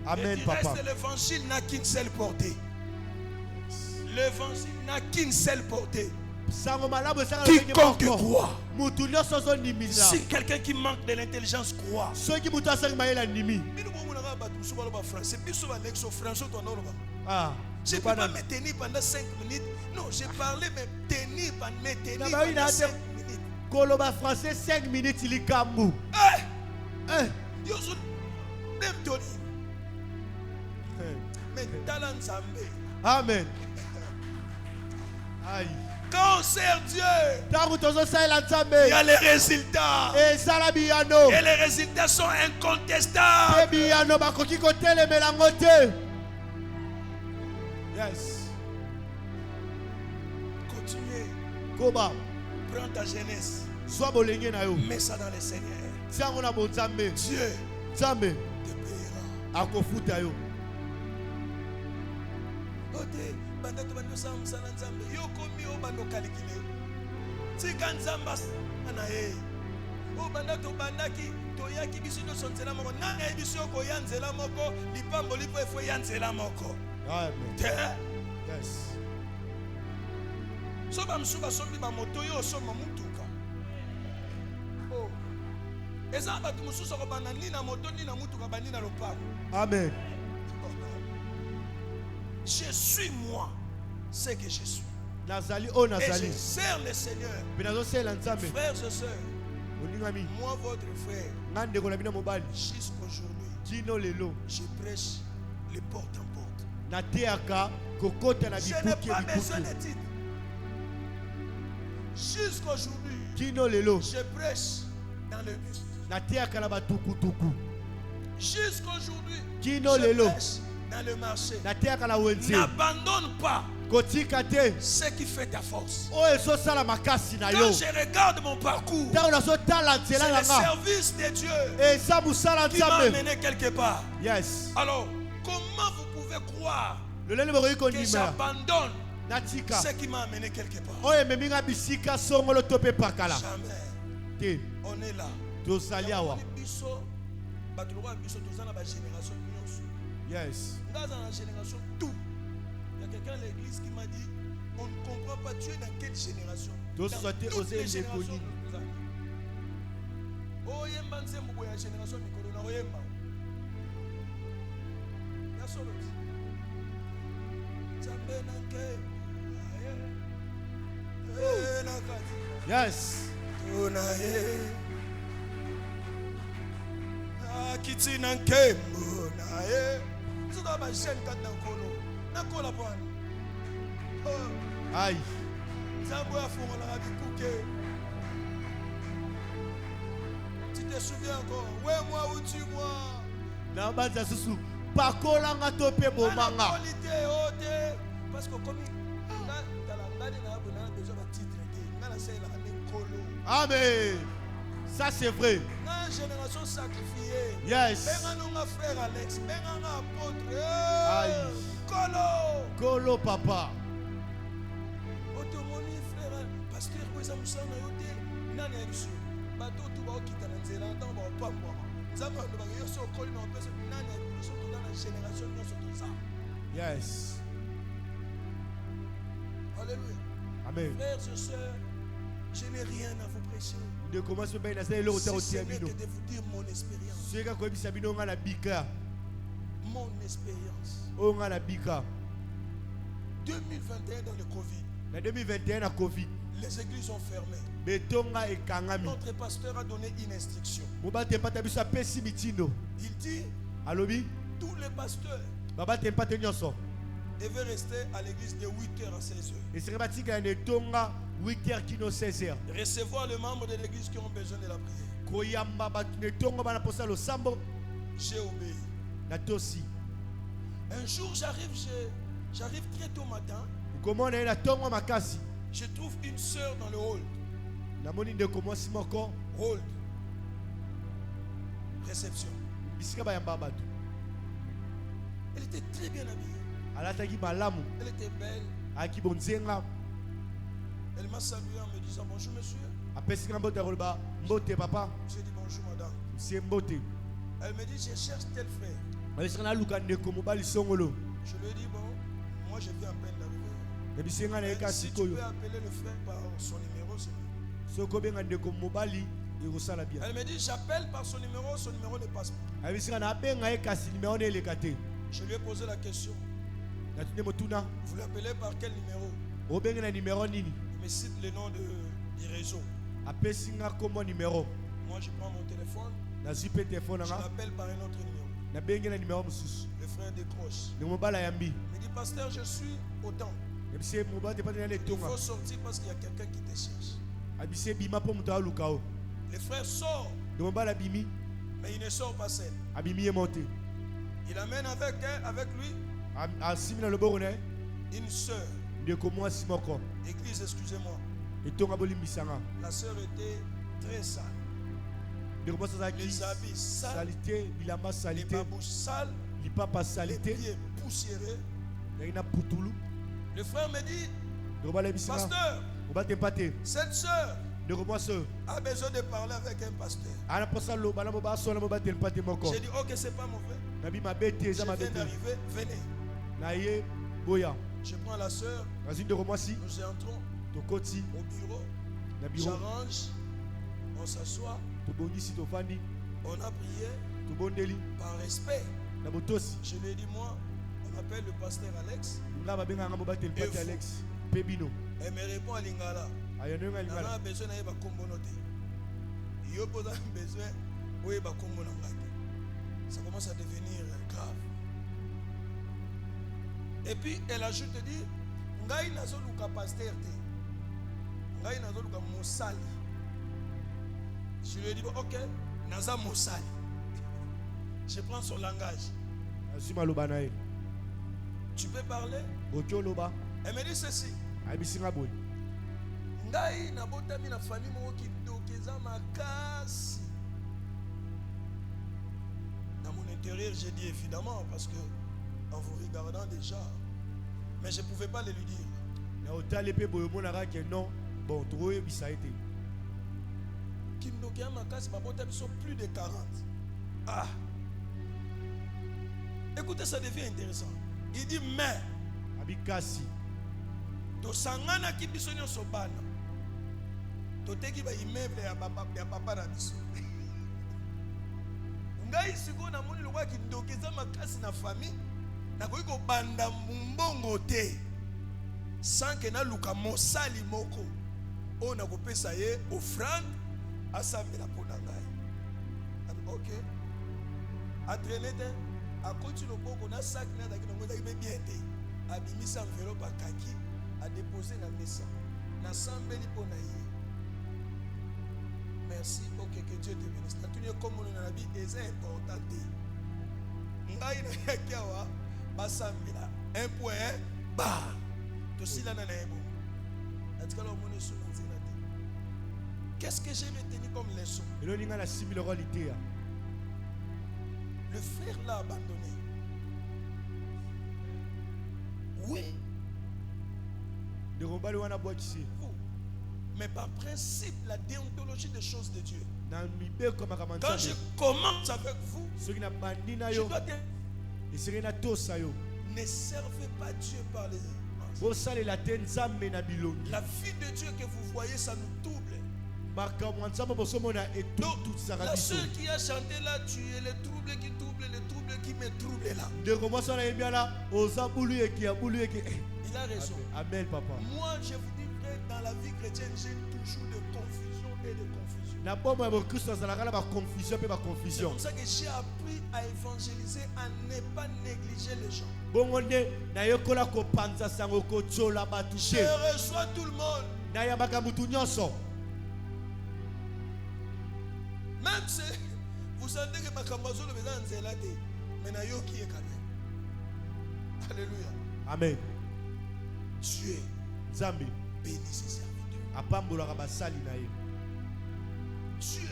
Amen, et papa. L'évangile n'a qu'une seule portée. L'évangile n'a qu'une seule portée. Quiconque croit. Si quelqu'un qui manque de l'intelligence croit. Je ne peux pas me tenir pendant 5 minutes. Non, j'ai parlé, mais tenir pendant 5 minutes. Koloba français 5 minutes il est kambu. Amen. Aïe. Quand on sert Dieu, il y a les résultats. Et les résultats sont incontestables. Yes. Continuez. Prends ta jeunesse. Mets ça dans le Seigneur. Dieu te payera. Bandato bandosa musala nzambe yo komi o bando kalikile tika nzamba na ye o bandato bandaki toyaki biso no sonzela moko na e biso ko yanzela moko lipambo lipo efo yanzela moko. Amen. Yes. So ba msuba sombi ba moto yo so mamutuka. Oh. Eza ba tumususo ko bana ni na moto ni na mutuka bani na lopango. Amen. Je suis moi, ce que je suis. Nazali o nazali. Et je sers le Seigneur. Frères et sœurs, Moi, votre frère, jusqu'aujourd'hui, je prêche les portes en porte. Je n'ai pas besoin de titres. Jusqu'aujourd'hui, je prêche dans le bus. Jusqu'aujourd'hui, je prêche dans le marché. N'abandonne pas ce qui fait ta force. Quand je regarde mon parcours, c'est le service de Dieu qui m'a amené quelque part. Yes. Alors, comment vous pouvez croire que j'abandonne ce qui m'a amené quelque part? Jamais. On est là. Yes. Dans la génération, tout. Il y a quelqu'un à l'église qui m'a dit, on ne comprend pas, tu es dans quelle génération? Dans toutes les générations. Oh, yemba nzembo ya génération mikolo na oyemba. Ya solo. Zambe nanke. Yes. Tunaye. Kiti nanke munaye. Zuba ba jeune kat nankolo. Nakola bwana. Aïe. Zambo ya fongo la bikuke. Tu te souviens encore? Ouais, moi ou tu moi? Nabanza susu. Pakolanga tope bomanga. Parce que comme Amen. Ça c'est vrai. La génération sacrifiée. Yes. Frère Alex, apôtre. Aïe. Kolo papa. Automoni frère pasteur Kweza Musana yote nani abiso. Bato tu ba okita na nzela ntango ba pamba. Nzambe ba yo so koli na pesa nani abiso to dans la génération nyonso to ça. Yes. Alléluia. Amen. Frères et sœurs, je n'ai rien à vous prêcher. De commencer bien à faire Si ce n'est que de vous dire mon expérience. Mon expérience. 2021 dans le Covid. La 2021 à Covid. Les églises sont fermées. Notre pasteur a donné une instruction. Il dit tous les pasteurs devaient rester à l'église de 8h à 16h. Recevoir les membres de l'église qui ont besoin de la prière. J'ai obéi. Un jour j'arrive très tôt matin. Je trouve une sœur dans le hall. Hall. Réception. Elle était très bien habillée. Elle était belle. Elle m'a salué en me disant bonjour monsieur. J'ai dit bonjour madame. Elle me dit je cherche tel frère. Je lui ai dit bon, moi je viens à peine d'arriver. Si tu peux appeler le frère par son numéro, c'est mieux. Elle me dit j'appelle par son numéro ne passe pas. Je lui ai posé la question. Vous l'appelez par quel numéro? Il me cite le nom du réseau. Moi je prends mon téléphone. Je l'appelle par un autre numéro. Le frère décroche. Il me dit pasteur je suis au temple. Il faut sortir parce qu'il y a quelqu'un qui te cherche. Le frère sort. Mais il ne sort pas seul. Il amène avec lui une sœur. Église, excusez-moi. La sœur était très sale. Les habits sales, les babouches sales, les pieds poussiéreux. Le frère me dit, pasteur, cette sœur a besoin de parler avec un pasteur. J'ai dit, ok, c'est pas mauvais. Je viens d'arriver, venez. Je prends la sœur, nous entrons au bureau, j'arrange, on s'assoit, on a prié, par respect. Je lui ai dit, moi, on m'appelle le pasteur Alex. Elle me répond à Lingala. On a besoin d'aller à Kombonote. yo pose un besoin, oui, bah, comme on ça commence à devenir grave. Et puis elle ajoute, dit, ngai nazo luka pasteur te, ngai nazo luka mosali. Je lui ai dit, ok, naza mosali. Je prends son langage. Tu peux parler? Elle me dit ceci. Ngai na botami na famille moko kitokeza makasi. Dans mon intérieur, j'ai dit évidemment parce que en vous regardant déjà, mais je ne pouvais pas le lui dire. Kimdokia makasi babota biso plus de 40. Ah. Écoutez, ça devient intéressant. Il dit mais abikasi to sangana ki biso nyonso bana. To teki ba immeuble ya papa na biso. Ngai siko na moni lokwa ki ndokeza makasi na famille na koyi ko banda mbongo te. Sans que na luka mosali moko o na ko pesa ye offrande asambela pona ngai. OK. Atrenete a continué le boko na sac na daki na ngota ki bien te. Abimisa enveloppe akaki a déposé na mesa. Na sambeli pona ye. Merci, ok, que Dieu te bénisse. Tu es comme on a dit, c'est important. Ngai na yakiawa basambila. Un point, bah. To sila na naebo. Atikala omone so nzela te. Qu'est-ce que j'ai retenu comme leçon? Le frère l'a abandonné. Oui. Mais par principe, la déontologie des choses de Dieu. Quand je commence avec vous, je dois dire, ne servez pas Dieu par les anges. La vie de Dieu que vous voyez, ça nous double. Donc, la seule qui a chanté là, tu es le trouble qui me trouble là. Il a raison. Amen, papa. Moi, je vous dis, frère, dans la vie chrétienne, j'ai toujours de confusion et de confusion. C'est comme ça que j'ai appris à évangéliser, à ne pas négliger les gens. Je reçois tout le monde. Même si vous sentez que ma cambazo le besoin de là, mais na yo qui est quand même. Alléluia. Amen. Dieu bénit ses serviteurs. Dieu,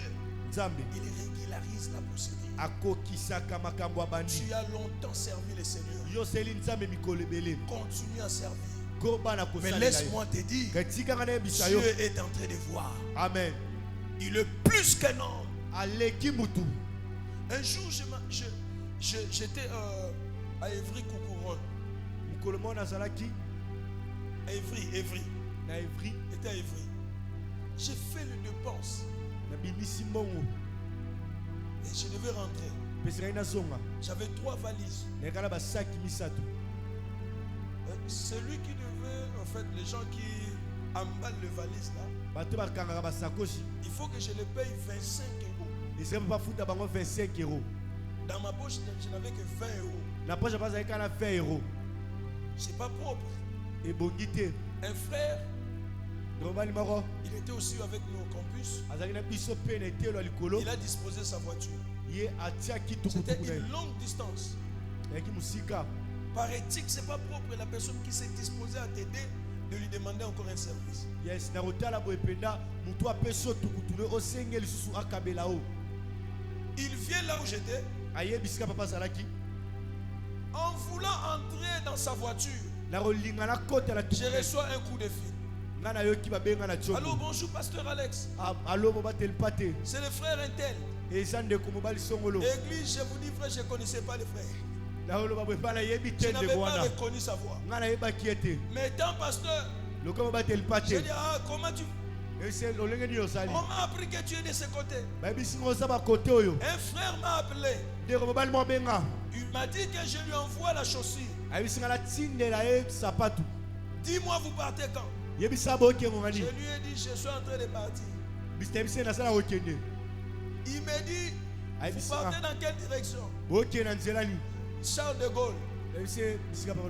il régularise la procédure. Tu as longtemps servi le Seigneur. Continue à servir. Mais laisse-moi te dire, Dieu est en train de voir. Amen. Il est plus qu'un homme. Un jour, j'étais à Évry-Coucouron. Évry. J'étais à Évry. J'ai fait le dépense. Et je devais rentrer. J'avais 3 valises. Celui qui devait, en fait, les gens qui emballent les valises là, il faut que je les paye 25 euros. Dans ma poche, je n'avais que 20 euros. C'est pas propre. Un frère, il était aussi avec nous au campus. Il a disposé sa voiture. C'était une longue distance. Par éthique, c'est pas propre la personne qui s'est disposée à t'aider de lui demander encore un service. Il vient là où j'étais. En voulant entrer dans sa voiture, je reçois un coup de fil. Allô, bonjour, pasteur Alex. C'est le frère Intel. Église, je vous dis, frère, je ne connaissais pas le frère. Je n'avais pas reconnu sa voix. Mais étant pasteur, je dis, ah, comment tu... On m'a appris que tu es de ce côté. Un frère m'a appelé. Il m'a dit que je lui envoie la chaussure. Dis-moi, vous partez quand? Je lui ai dit, je suis en train de partir. Il me dit, vous partez dans quelle direction? Charles de Gaulle. Effectivement,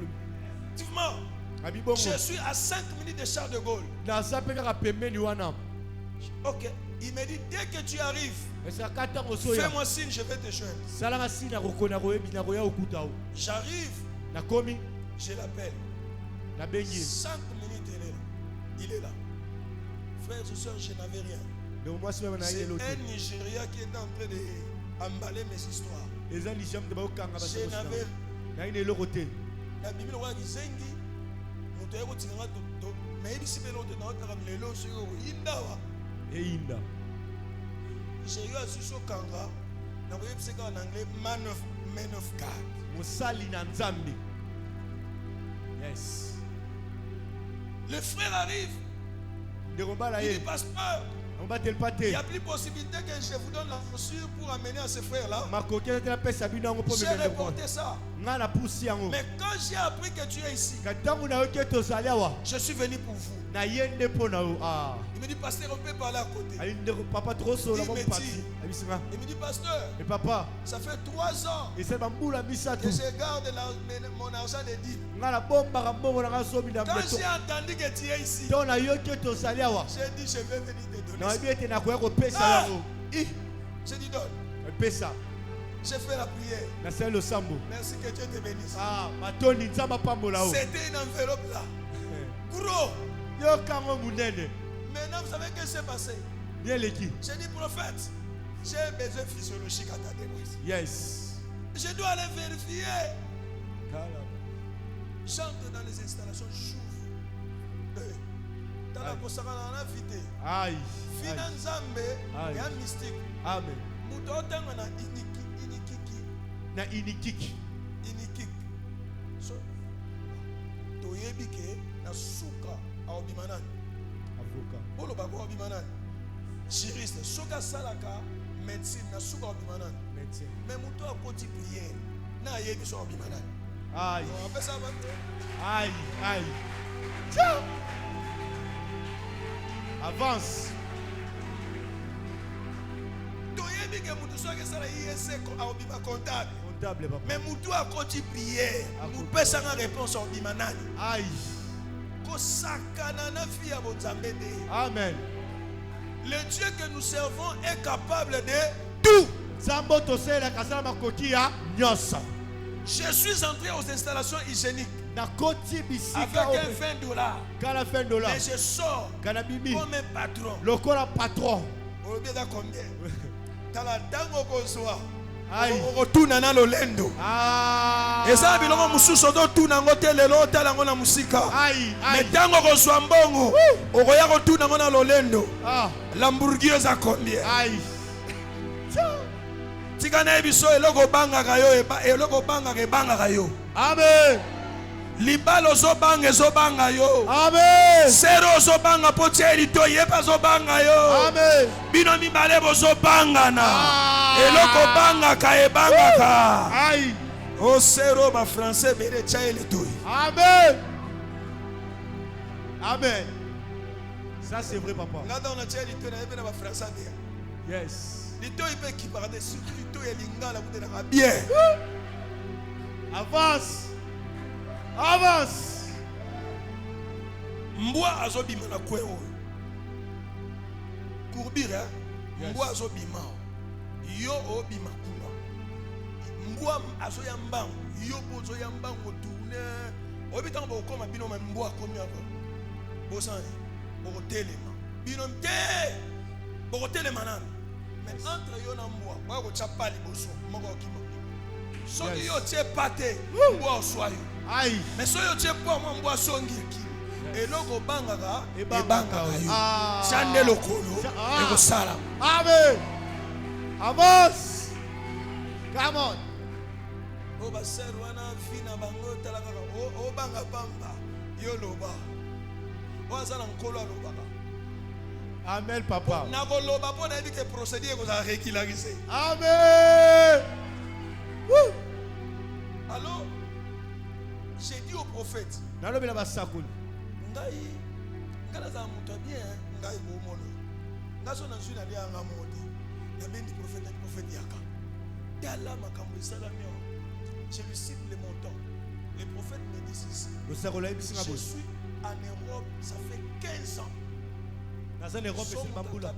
je suis à 5 minutes de Charles de Gaulle. Ok. Il me dit, dès que tu arrives, fais-moi signe, je vais te joindre. J'arrive, je l'appelle. 5 minutes, il est là. Frères et sœurs, je n'avais rien. C'est un Nigeria qui est en train d'emballer mes histoires. Je n'avais rien. La Bible dit Zengi, j'ai eu à Suso Kanga, en anglais, man of God. Yes. Le frère arrive. Il dit, pasteur, il n'y a plus possibilité que je vous donne la chaussure pour amener à ce frère-là. J'ai reporté ça. Mais quand j'ai appris que tu es ici, je suis venu pour vous. Il me dit, pasteur, on peut parler à côté. Il me dit, pasteur, ça fait 3 ans que je garde mon argent de dîmes. Quand j'ai entendu que tu es ici, j'ai dit, je vais venir te donner ça. J'ai dit, donne. J'ai fait la prière. Merci que Dieu te bénisse. C'était une enveloppe là. Gros. Maintenant, vous savez ce qui s'est passé? J'ai dit, prophète, j'ai besoin physiologique à ta démence. Yes. Je dois aller vérifier. J'entre dans les installations, j'ouvre. Dans la consacration, la vite. Aïe. Finanzambe et un mystique. Amen. Moutotanga na inikiki. So, toyebike na suka a obimanani. Avocat. Bolo bako obimanani. Juriste, soka salaka médecine na suka obimanani. Médecine. Mais mouto a koti prière na yebi so obimanani. Aïe. On appelle ça aïe, aïe. Ciao. Avance. Toyebike mouto soka sala ISC a obima comptable. Comptable papa. Mais mouto a koti prière. Nous pesa une réponse à obimanani. Aïe. Amen. Le Dieu que nous servons est capable de tout. Je suis entré aux installations hygiéniques avec un $20. Mais je sors comme un patron. Vous savez combien? Retourne na lolendo. Eza bilongo mususu do tuna ngote lelo tala ngona musika. Mais tango ko swambongo. Okoya ko tuna ngona lolendo. Lamborghini za combien? Tika na biso eloko banga kayo eloko banga ke banga kayo. Amen. Libalo zo banga yo. Amen. Sero zo banga potieri to yepa zo banga yo. Amen. Bino mi balebo zo banga na. Eloko banga ka e banga ka. Aïe. O sero ba français bere chaile to. Amen. Amen. Ça c'est vrai papa. Là dans la chaile to na ebe na ba français bien. Yes. Lito ipe ki parade surtout lito ya lingala kute na bien. Avance. Avance. Mbwa azobima na kwe o. Courbure, mbwa azobima. Yo obima kuna. Mbwa azoya mbangu. Yo bozo ya mbangu tourne. Obita mbo koma bino mbwa komi ako. Bosane. Boko telema. Bino mte. Boko telema nani. Mais entre yo na mbwa, bako chapali boso, moko okima. Soki yo tie pate, mbwa oswayo. Aïe. Mais so yo tie po mbwa songi ki. Eloko bangaka, ebangaka yo. Chande lokolo, eko sala. Amen. Avance. Come on. O ba serwana fina bango talaka o banga pamba. Yo loba. O azala nkolo alobaka. Amen, papa. Amen. Alors, j'ai dit au prophète, Je lui cite les montants. Les prophètes me disent ici. Je suis en Europe, ça fait 15 ans. Dans en Europe, c'est Bamboula.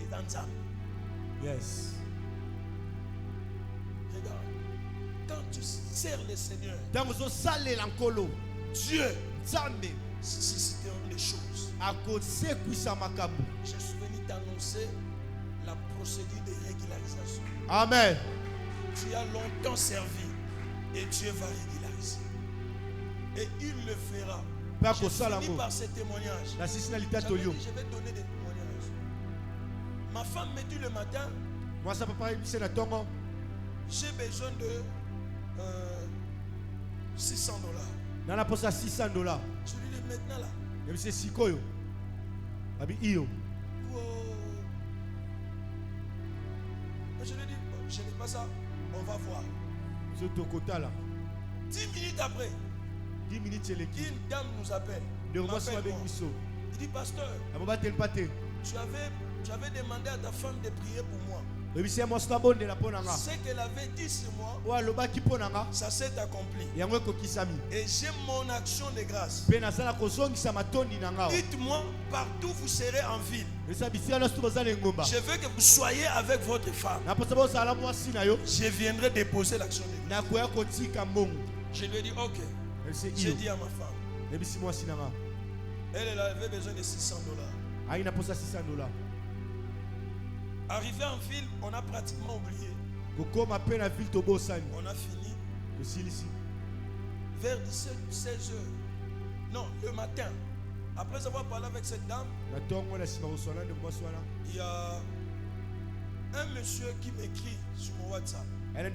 Et dans Zambie. Yes. Regarde. Quand tu sers le Seigneur, Dieu, suscite les choses. Je suis venu t'annoncer la procédure de régularisation. Amen. Tu as longtemps servi et Dieu va régulariser. Et il le fera. Je finis par ce témoignage. Je vais donner des témoignages. Ma femme me dit le matin, j'ai besoin de $600. Dans la poche à $600. Je lui dis maintenant là. Et c'est Sikoyo. Abi Iyo. Je lui dis, je n'ai pas ça, on va voir. 10 minutes après, 10 minutes, une dame nous appelle. Il dit, pasteur, tu avais demandé à ta femme de prier pour moi. Ce qu'elle avait dit sur moi, ça s'est accompli. Et j'ai mon action de grâce. Dites-moi, partout vous serez en ville, je veux que vous soyez avec votre femme. Je viendrai déposer l'action de grâce. Je lui ai dit, ok. J'ai dit à ma femme, elle avait besoin de $600. Arrivé en ville, on a pratiquement oublié. On a fini vers 16 heures. Non, le matin. Après avoir parlé avec cette dame, il y a un monsieur qui m'écrit sur mon WhatsApp. Il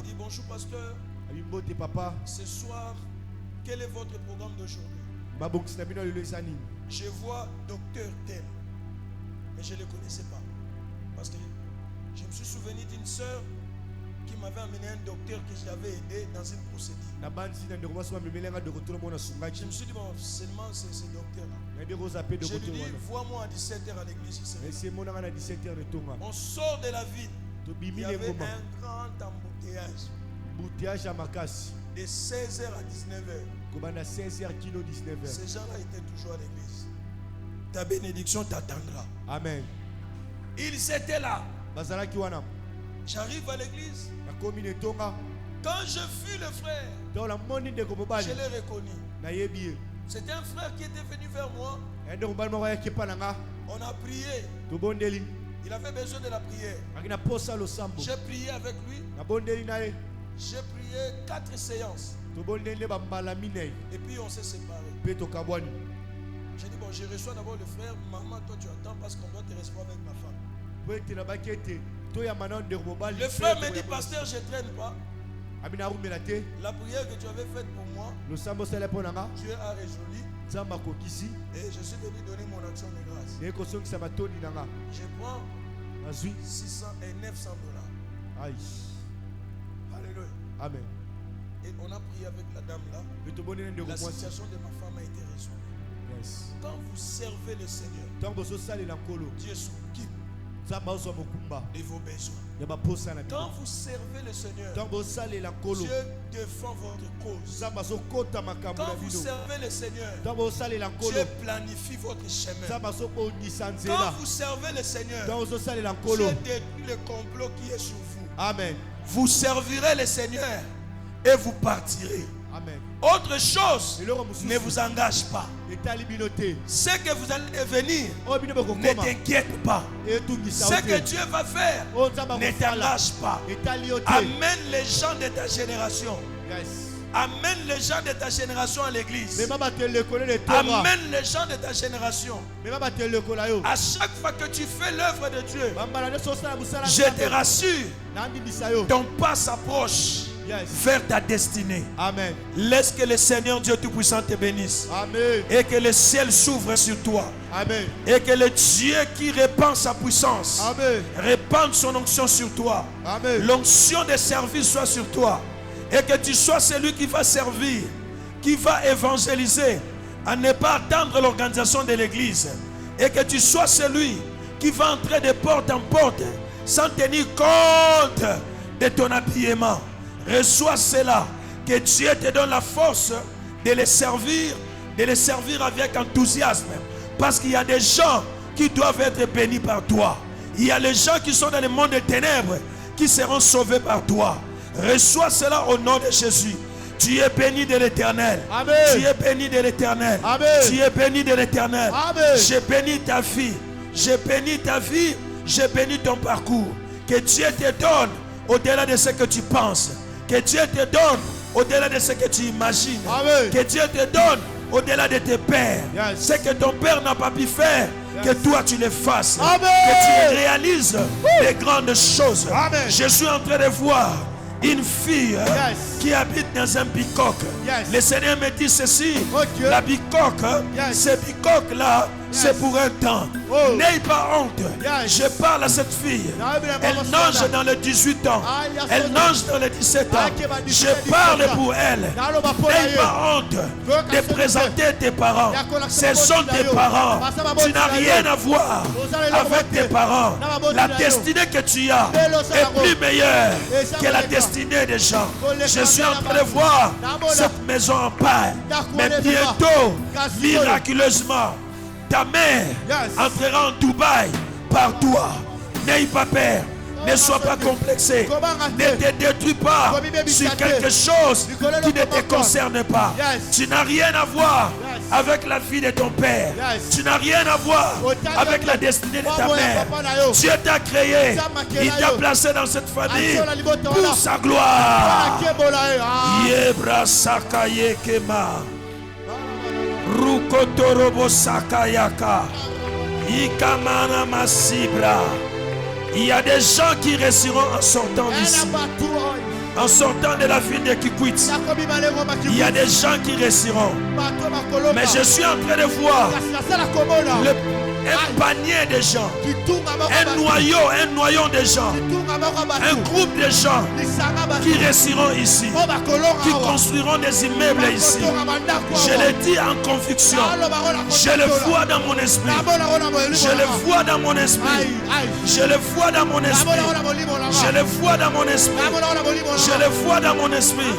dit, bonjour pasteur, ce soir, quel est votre programme d'aujourd'hui? Je vois docteur tel. Mais je ne le connaissais pas. Parce que je me suis souvenu d'une soeur qui m'avait amené un docteur que j'avais aidé dans une procédure. Je me suis dit, bon, seulement c'est ce docteur-là. Je lui dis, vois-moi à 17h à l'église. On sort de la ville. Il y avait un grand embouteillage. De 16h à 19h. Ces gens-là étaient toujours à l'église. Ta bénédiction t'attendra. Amen. Ils étaient là. J'arrive à l'église. Quand je fus le frère, je l'ai reconnu. C'était un frère qui était venu vers moi. On a prié. Il avait besoin de la prière. J'ai prié avec lui. J'ai prié 4 séances. Et puis on s'est séparés. J'ai dit, bon, je reçois d'abord le frère. Maman, toi tu attends parce qu'on doit te recevoir avec ma femme. Le frère me dit, pasteur, je ne traîne pas. La prière que tu avais faite pour moi, Dieu a résolu. Et je suis venu donner mon action de grâce. Je prends 600 et $900. Alléluia. Amen. Et on a prié avec la dame là. La situation de ma femme a été résolue. Yes. Quand vous servez le Seigneur, Dieu s'occupe de vos besoins. Quand vous servez le Seigneur, Dieu défend votre cause. Quand vous servez le Seigneur, Dieu planifie votre chemin. Quand vous servez le Seigneur, Dieu détruit le complot qui est sur vous. Amen. Vous servirez le Seigneur et vous partirez. Amen. Autre chose ne vous engage pas. Ce que vous allez devenir, ne t'inquiète pas. Ce que Dieu va faire, ne t'engage pas. Amène les gens de ta génération. Amène les gens de ta génération à l'église. Amène les gens de ta génération. À chaque fois que tu fais l'œuvre de Dieu, je te rassure, ton pas s'approche vers ta destinée. Amen. Laisse que le Seigneur Dieu Tout-Puissant te bénisse. Amen. Et que le ciel s'ouvre sur toi. Amen. Et que le Dieu qui répand sa puissance, Amen, répande son onction sur toi. Amen. L'onction de service soit sur toi. Et que tu sois celui qui va servir, qui va évangéliser, à ne pas attendre l'organisation de l'église. Et que tu sois celui qui va entrer de porte en porte sans tenir compte de ton habillement. Reçois cela, que Dieu te donne la force de les servir avec enthousiasme. Parce qu'il y a des gens qui doivent être bénis par toi. Il y a les gens qui sont dans le monde des ténèbres qui seront sauvés par toi. Reçois cela au nom de Jésus. Tu es béni de l'Éternel. Tu es béni de l'Éternel. Tu es béni de l'Éternel. J'ai béni ta fille. J'ai béni ta vie. J'ai béni ton parcours. Que Dieu te donne au-delà de ce que tu penses. Que Dieu te donne au-delà de ce que tu imagines. Que Dieu te donne au-delà de tes pères. Ce que ton père n'a pas pu faire, que toi tu le fasses. Que tu réalises des grandes choses. Je suis en train de voir une fille qui habite dans un bicoque. Le Seigneur me dit ceci. La bicoque, ce bicoque là, c'est pour un temps. N'aie pas honte. Je parle à cette fille. Elle nage dans les 18 ans. Elle nage dans les 17 ans. Je parle pour elle. N'aie pas honte de présenter tes parents. Ce sont tes parents. Tu n'as rien à voir avec tes parents. La destinée que tu as est plus meilleure que la destinée des gens. Je suis en train de voir cette maison en paix. Mais bientôt, miraculeusement, ta mère entrera en Dubaï par toi. N'aie pas peur. Ne sois pas complexé. Ne te détruis pas sur quelque chose qui ne te concerne pas. Tu n'as rien à voir avec la vie de ton père. Tu n'as rien à voir avec la destinée de ta mère. Dieu t'a créé. Il t'a placé dans cette famille pour sa gloire. Yebra sakaye kema. Rukotorobo sakayaka. Ikamana masibra. Il y a des gens qui réussiront en sortant d'ici. En sortant de la ville de Kikwit. Il y a des gens qui réussiront. Mais je suis en train de voir un panier de gens. Un noyau de gens. Un groupe de gens qui réussiront ici. Qui construiront des immeubles ici. Je le dis en conviction. Je le vois dans mon esprit. Je le vois dans mon esprit. Je le vois dans mon esprit. Je le vois dans mon esprit. Je le vois dans mon esprit.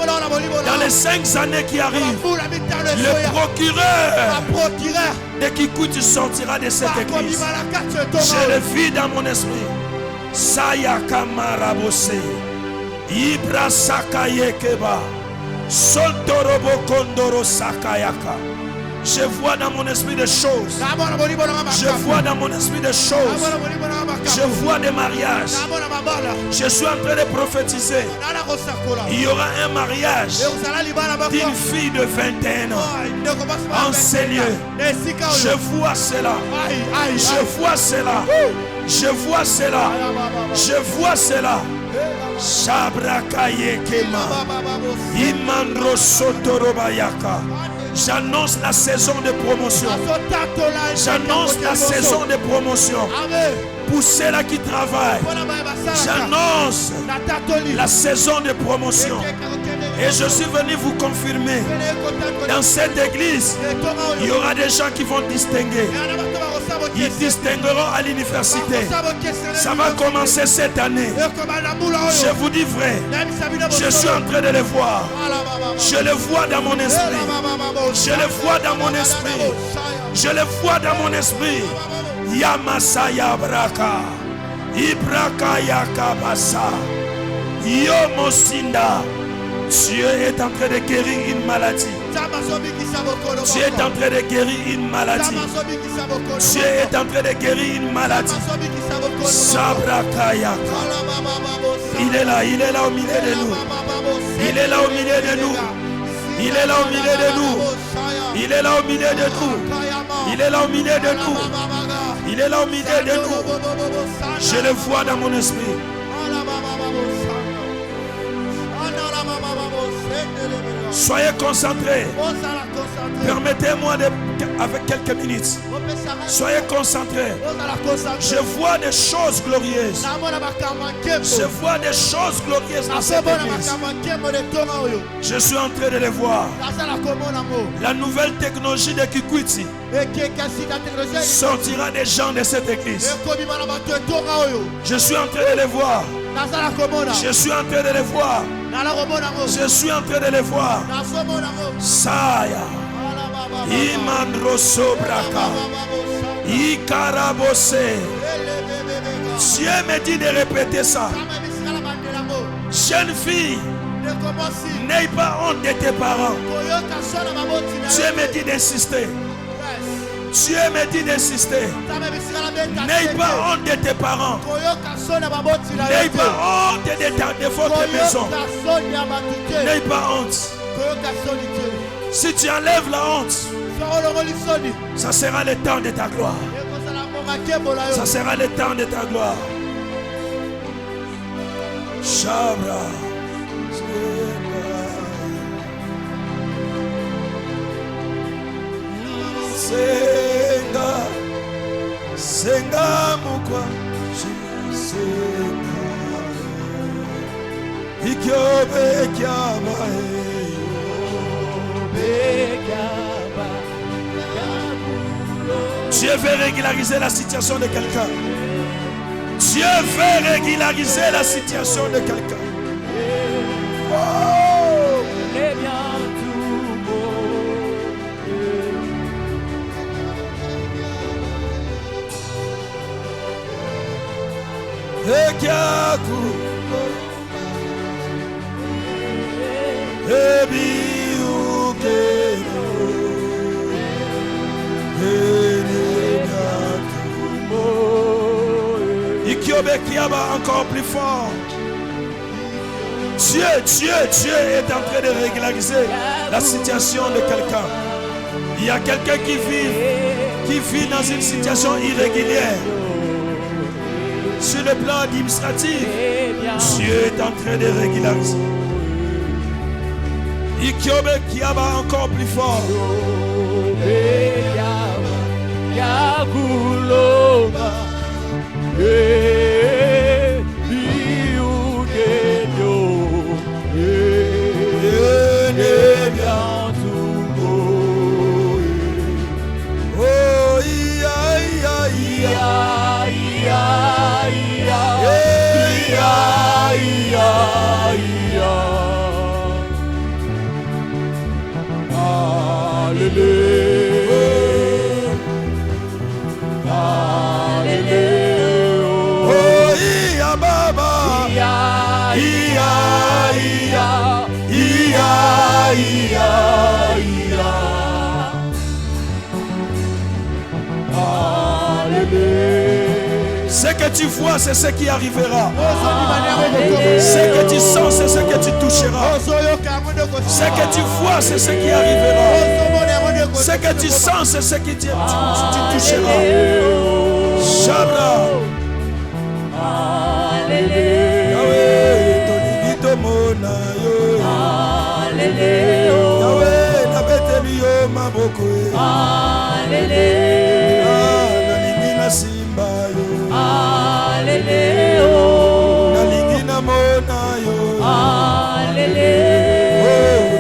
Dans les 5 années qui arrivent, le procureur de Kikwit sortira de cette église. Je le vis dans mon esprit. Sayaka marabose. Ibra sakayekeba. Soltorobo kondoro sakayaka. Je vois dans mon esprit des choses. Je vois dans mon esprit des choses. Je vois des mariages. Je suis en train de prophétiser. Il y aura un mariage d'une fille de 21 ans en ces lieux. Je vois cela. Je vois cela. Je vois cela. Je vois cela. Shabrakaye kema. Imandro sotorobayaka. J'annonce la saison de promotion. J'annonce la saison de promotion. Pour ceux-là qui travaillent, j'annonce la saison de promotion. Et je suis venu vous confirmer. Dans cette église, il y aura des gens qui vont distinguer. Ils distingueront à l'université. Ça va commencer cette année. Je vous dis vrai. Je suis en train de le voir. Je le vois dans mon esprit. Je le vois dans mon esprit. Je le vois dans mon esprit. Yamasaya braka. Ibraka yakabasa. Yomosinda. Dieu est en train de guérir une maladie. Dieu est en train de guérir une maladie. Dieu est en train de guérir une maladie. Sabrakayaka. Il est là au milieu de nous. Il est là au milieu de nous. Il est là au milieu de nous. Il est là au milieu de nous. Il est là au milieu de nous. Il est là au milieu de nous. Je le vois dans mon esprit. Soyez concentrés. Permettez-moi avec quelques minutes. Soyez concentrés. Je vois des choses glorieuses. Je vois des choses glorieuses dans cette église. Je suis en train de les voir. La nouvelle technologie de Kikwiti sortira des gens de cette église. Je suis en train de les voir. Je suis en train de les voir. Je suis en train de les voir. Saya. Imandro Sobraka. Ikarabose. Dieu me dit de répéter ça. Jeune fille, n'aie pas honte de tes parents. Dieu me dit d'insister. Dieu me dit d'insister. N'aie pas honte de tes parents. N'aie pas honte de votre maison. N'aie pas honte. Si tu enlèves la honte, ça sera le temps de ta gloire. Ça sera le temps de ta gloire. Shabra. Senga, senga mukwa, senga. Ikyobe kyaba, Dieu veut régulariser la situation de quelqu'un. Dieu veut régulariser la situation de quelqu'un. Oh. Ekiaku Ebiukeno Ikiobe Kiaba encore plus fort. Dieu est en train de régulariser la situation de quelqu'un. Il y a quelqu'un qui vit dans une situation irrégulière. Sur le plan administratif, Dieu est en train de régulariser. Ikiobe Kiaba encore plus fort. Ce que tu vois, c'est ce qui arrivera. Ce que tu sens, c'est ce que tu toucheras. Ce que tu vois, c'est ce qui arrivera. Ce que tu sens, c'est ce que tu toucheras. Shabra. Yahweh, Tonigito Mona yo. Yahweh, Nabeteli yo maboko. Nalingi simba yo. Nalingi mona yo.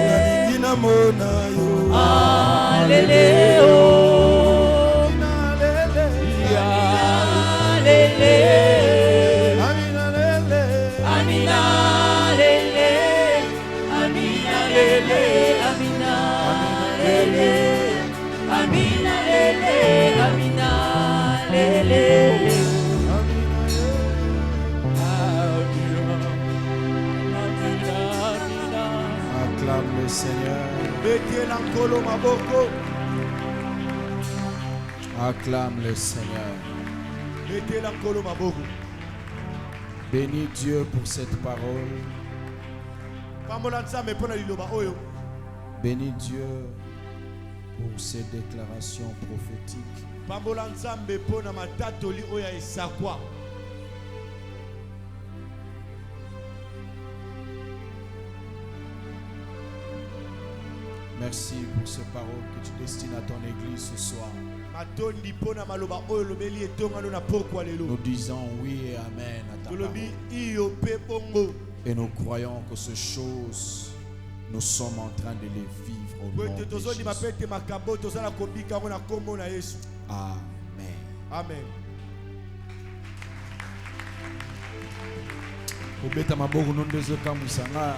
Nalingi mona yo. Acclame le Seigneur. Acclame le Seigneur. Bénis Dieu pour cette parole. Bénis Dieu pour ces déclarations prophétiques. Merci pour ces paroles que tu destines à ton église ce soir. Nous disons oui et amen à ta parole. Et nous croyons que ces choses, nous sommes en train de les vivre au nom de Jésus. Amen. Amen. Obeta maboko nondezo kamusanga.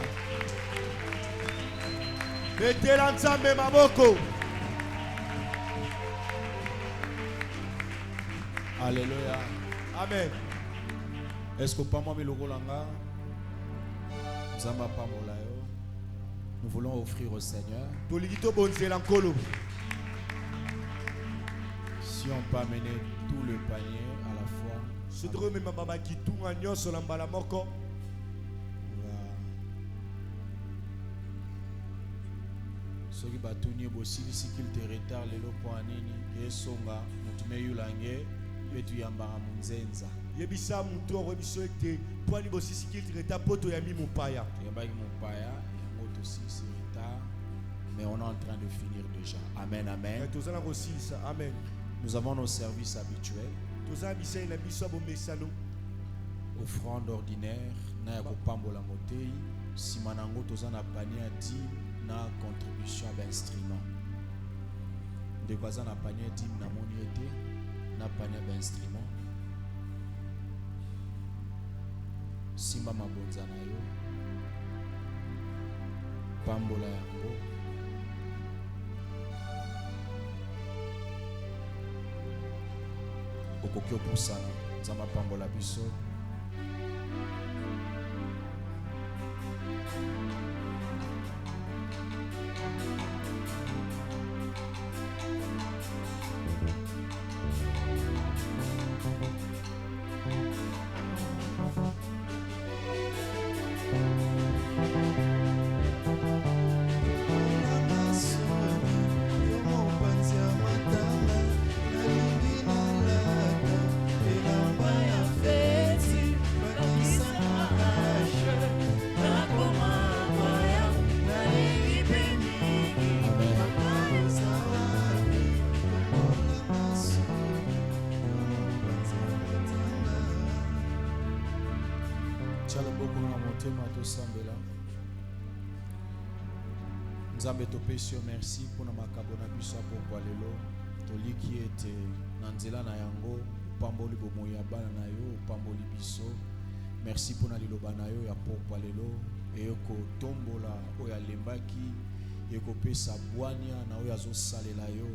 Betela nzambe maboko. Alléluia. Amen. Est-ce que pas moi milogolanga? Nzamba pa molayo. Nous voulons offrir au Seigneur. Si on peut amener tout le panier à la fois. Soki batuni bosilisi qu'il te retard lelo po anini yesonga mutume yulange betu yambanga munzenza yebisa mutu orebiso ete pwani bosisi qu'il te retard poto yami mupaya yambaki mupaya yango tosi c'est retard mais on est en train de finir déjà. Amen, amen. Amen. Nous avons nos services habituels. Offrande ordinaire na ya kopambola motei simanango tozana panier 10 na contribution à instrument. De quoi na panier 10 na moniete na panier d'instrument. Simba mabonza na yo. Pambola yango. Okokyo pusana zama pambola biso. Nzambe topesi merci pour na makabo na biso pour lelo toliki ete na nzela na yango pamboli bomoya bana na yo pamboli biso. Merci pour na liloba na yo ya pour lelo eyoko tombola oya lembaki yeko pesa bwania na oya zo salela yo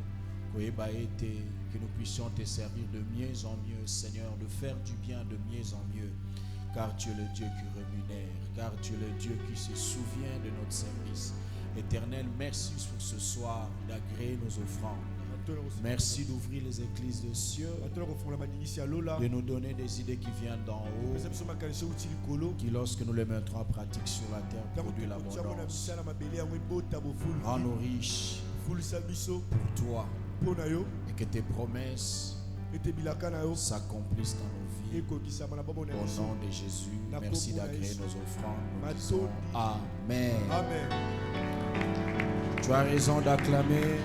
koyeba ete que nous puissions te servir de mieux en mieux, Seigneur, de faire du bien de mieux en mieux, car tu es le Dieu qui rémunère, car tu es le Dieu qui se souvient de notre service. Éternel, merci pour ce soir d'agréer nos offrandes. Merci d'ouvrir les églises des cieux, de nous donner des idées qui viennent d'en haut, qui lorsque nous les mettrons en pratique sur la terre produit l'abondance. Rends-nous riches pour toi et que tes promesses s'accomplissent dans nos vies. Au nom de Jésus, merci d'agréer nos offrandes. Nous disons Amen. Amen. Tu as raison d'acclamer.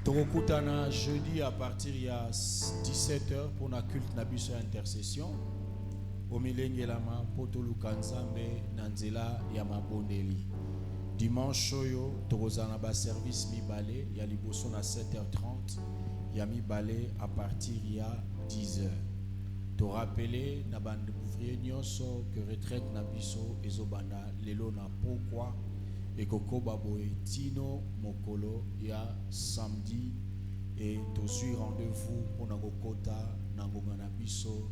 Tokokutana jeudi à partir de 17h pour na culte na biso ya intercession. Omilengelama poto lukanzambe na nzela ya mabondeli. Dimanche oyo tokozana ba service mibale ya liboso na 7h30 ya mibale à partir ya 10h. Te rappeler na bande ouvrier nyonso que retraite na biso ezobanda lelo na pourquoi et koko baboe tino mokolo ya samedi et to suis rendez-vous pour na kokota na ngonga na biso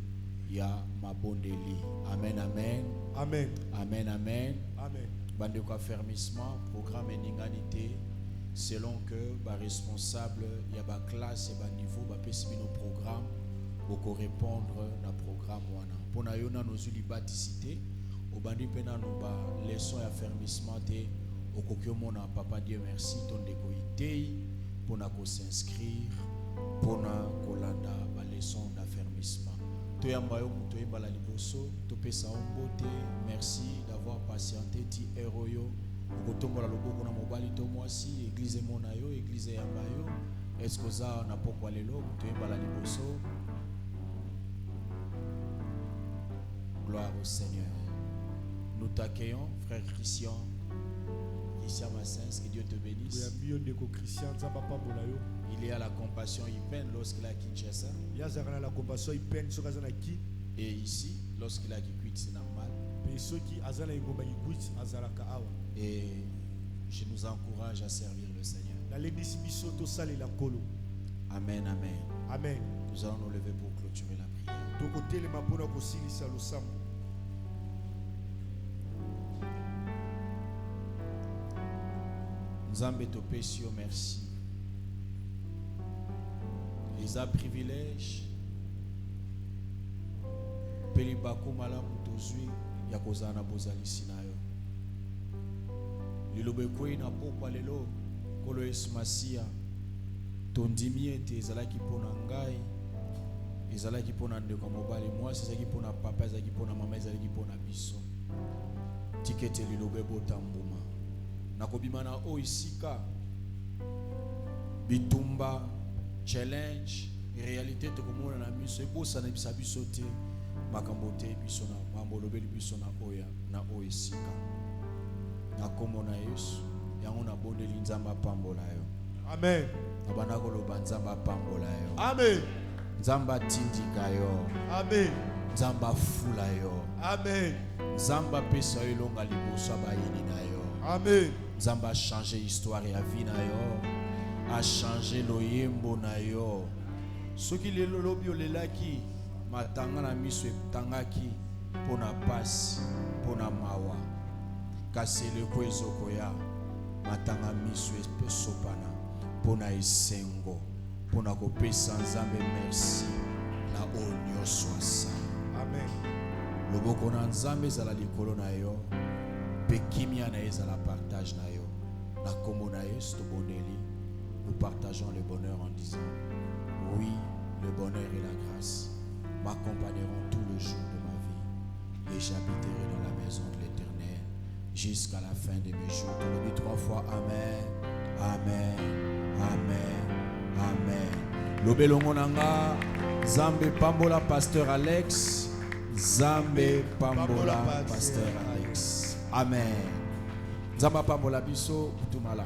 ya mabondeli. Amen, amen. Amen. Amen, amen. Amen. Bande ko affermissement programme eninganité selon que ba responsable ya ba classe et ba niveau ba pesi bino programme pour répondre na programme wana pona yo na nozuli baticité obandi pena no ba leçon ya affermissement te okoki omona papa Dieu merci ton ndeko itei pona ko s'inscrire pona kolanda ba leçon d'affermissement Merci d'avoir patienté. Ti eroyo. Kotombola loboko na mobali to mwasi. Église monayo, église yambayo. Est-ce que ça n'a pas quoi lelo? Toyembala liboso. Gloire au Seigneur. Nous t'accueillons, frère Christian Massens, que Dieu te bénisse. Il est à la compassion, il peine lorsqu'il a quitté Kinshasa. Et ici, lorsqu'il a quitté, c'est normal. Et je nous encourage à servir le Seigneur. Amen, amen. Amen. Nous allons nous lever pour clôturer la prière. Nzambe to pesio merci. Les a privilèges. Peli bako malamu tozui ya kozana bozali sinayo. Lilobe kwe na pokwa lelo kolo Yesu Masia. Tondimi ete ezalaki pona ngai. Ezalaki pona ndeko mobali mwasi, ezalaki pona papa, ezalaki pona mama, ezalaki pona biso. Tikete lilobe botambuma. Nakobimana o isika bitumba challenge réalité to komona na miso ebosa na biso te makambo te biso na mambo lobeli biso na oya na o isika na komona Yesu yango na bondeli nzamba pambola yo. Amen. Abana koloba nzamba pambola yo. Amen. Nzamba tindika yo. Amen. Nzamba fula yo. Amen. Nzamba pesa yo longa liboso bayini na yo. Amen. Nzamba a changé l'histoire ya vie na yo, a changé loyembo na yo. Soki lelo lobi olelaki matanga na miso etangaki pona pasi pona mawa. Kasi leko ezokoya matanga miso esopana pona esengo pona kopesa Nzambe merci na onyoso asa. Amen. Loboko na Nzambe ezala likolo na yo. Pekimia na ezala partage na yo. Na kombo na Yesu to bondeli. Nous partageons le bonheur en disant oui, le bonheur et la grâce m'accompagneront tout le jour de ma vie et j'habiterai dans la maison de l'Éternel jusqu'à la fin de mes jours. On le dit 3 fois amen. Amen. Amen. Amen. Lobelongo nanga Zambe pambola pasteur Alex. Zambe pambola pasteur Alex. Amen. Nzamba pambola biso kutumala.